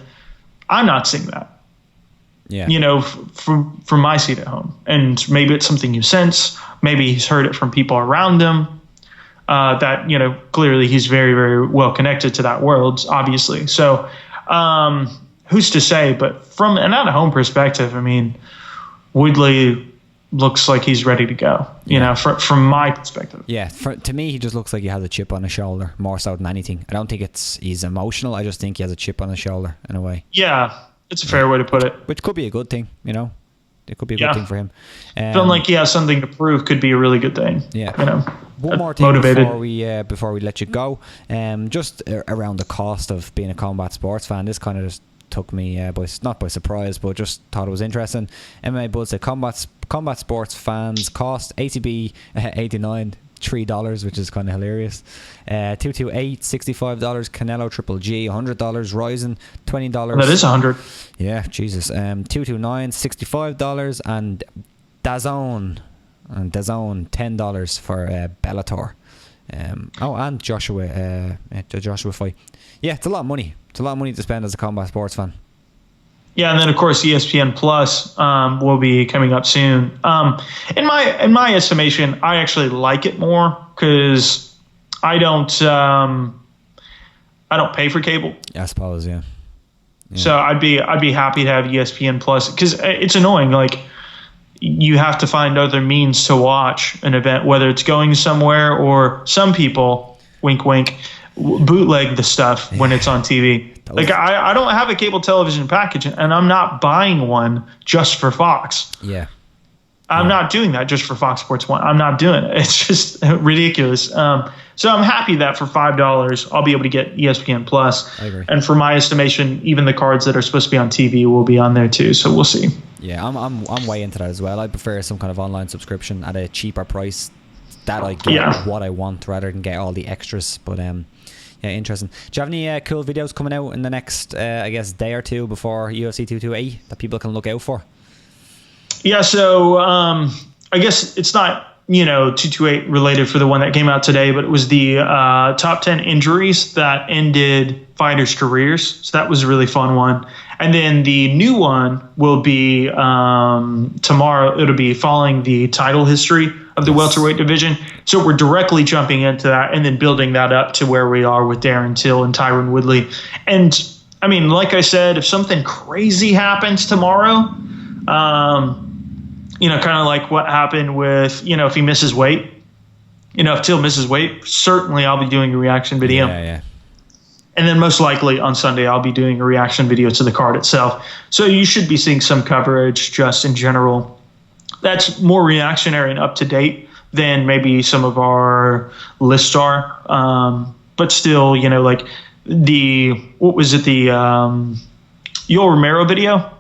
I'm not seeing that. Yeah. From my seat at home. And maybe it's something you sense. Maybe he's heard it from people around him. That, clearly he's very, very well connected to that world, obviously. So who's to say? But from an at-home perspective, I mean, Woodley looks like he's ready to go, from my perspective. Yeah, to me, he just looks like he has a chip on his shoulder, more so than anything. I don't think he's emotional. I just think he has a chip on his shoulder, in a way. Yeah. It's a fair way to put it. Which could be a good thing, It could be a good thing for him. Feeling like he has something to prove could be a really good thing. Yeah. One more thing before we let you go. Just around the cost of being a combat sports fan. This kind of just took me not by surprise, but just thought it was interesting. MMA Bud said combat sports fans cost ATB $89. $3, which is kind of hilarious. 228 $65. Canelo Triple G $100. Ryzen $20. That is $100. Yeah, Jesus. 229 $65, and DAZN $10 for Bellator. And Joshua fight. Yeah, it's a lot of money. It's a lot of money to spend as a combat sports fan. Yeah, and then of course ESPN Plus will be coming up soon. In my estimation, I actually like it more because I don't pay for cable. Yeah, I suppose, yeah. So I'd be happy to have ESPN Plus, because it's annoying. Like, you have to find other means to watch an event, whether it's going somewhere, or some people, wink wink, bootleg the stuff when it's on TV. Like I don't have a cable television package, and I'm not buying one just for Fox. Yeah. I'm not doing that just for Fox Sports 1. I'm not doing it. It's just ridiculous. So I'm happy that for $5, I'll be able to get ESPN Plus. I agree. And for my estimation, even the cards that are supposed to be on TV will be on there too. So we'll see. Yeah, I'm way into that as well. I prefer some kind of online subscription at a cheaper price that I get what I want rather than get all the extras. But yeah, interesting. Do you have any cool videos coming out in the next, I guess, day or two before UFC 228 that people can look out for? Yeah, so I guess it's not 228 related for the one that came out today, but it was the top 10 injuries that ended fighters' careers. So that was a really fun one. And then the new one will be tomorrow. It'll be following the title history of the welterweight division. So we're directly jumping into that and then building that up to where we are with Darren Till and Tyron Woodley. And I mean, like I said, if something crazy happens tomorrow, kind of like what happened with, if he misses weight, if Till misses weight, certainly I'll be doing a reaction video. Yeah. And then most likely on Sunday, I'll be doing a reaction video to the card itself. So you should be seeing some coverage just in general that's more reactionary and up to date than maybe some of our lists are. But still, like the Yoel Romero video,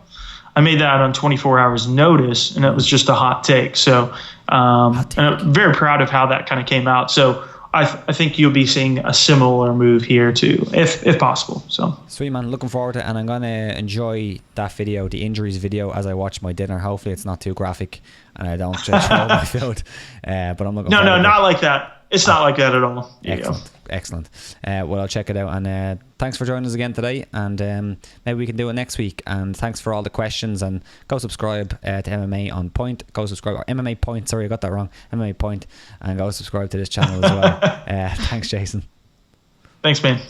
I made that on 24 hours notice, and it was just a hot take. So and I'm very proud of how that kind of came out. So I think you'll be seeing a similar move here too, if possible. So sweet, man. Looking forward to it, and I'm gonna enjoy that video, the injuries video, as I watch my dinner. Hopefully, it's not too graphic, and I don't just throw my food. But I'm looking. No, not like that. It's not like that at all. Excellent. Well, I'll check it out. And thanks for joining us again today. And maybe we can do it next week. And thanks for all the questions. And go subscribe to MMA on Point. Go subscribe. Or MMA Point. Sorry, I got that wrong. MMA Point. And go subscribe to this channel as well. Thanks, Jason. Thanks, man.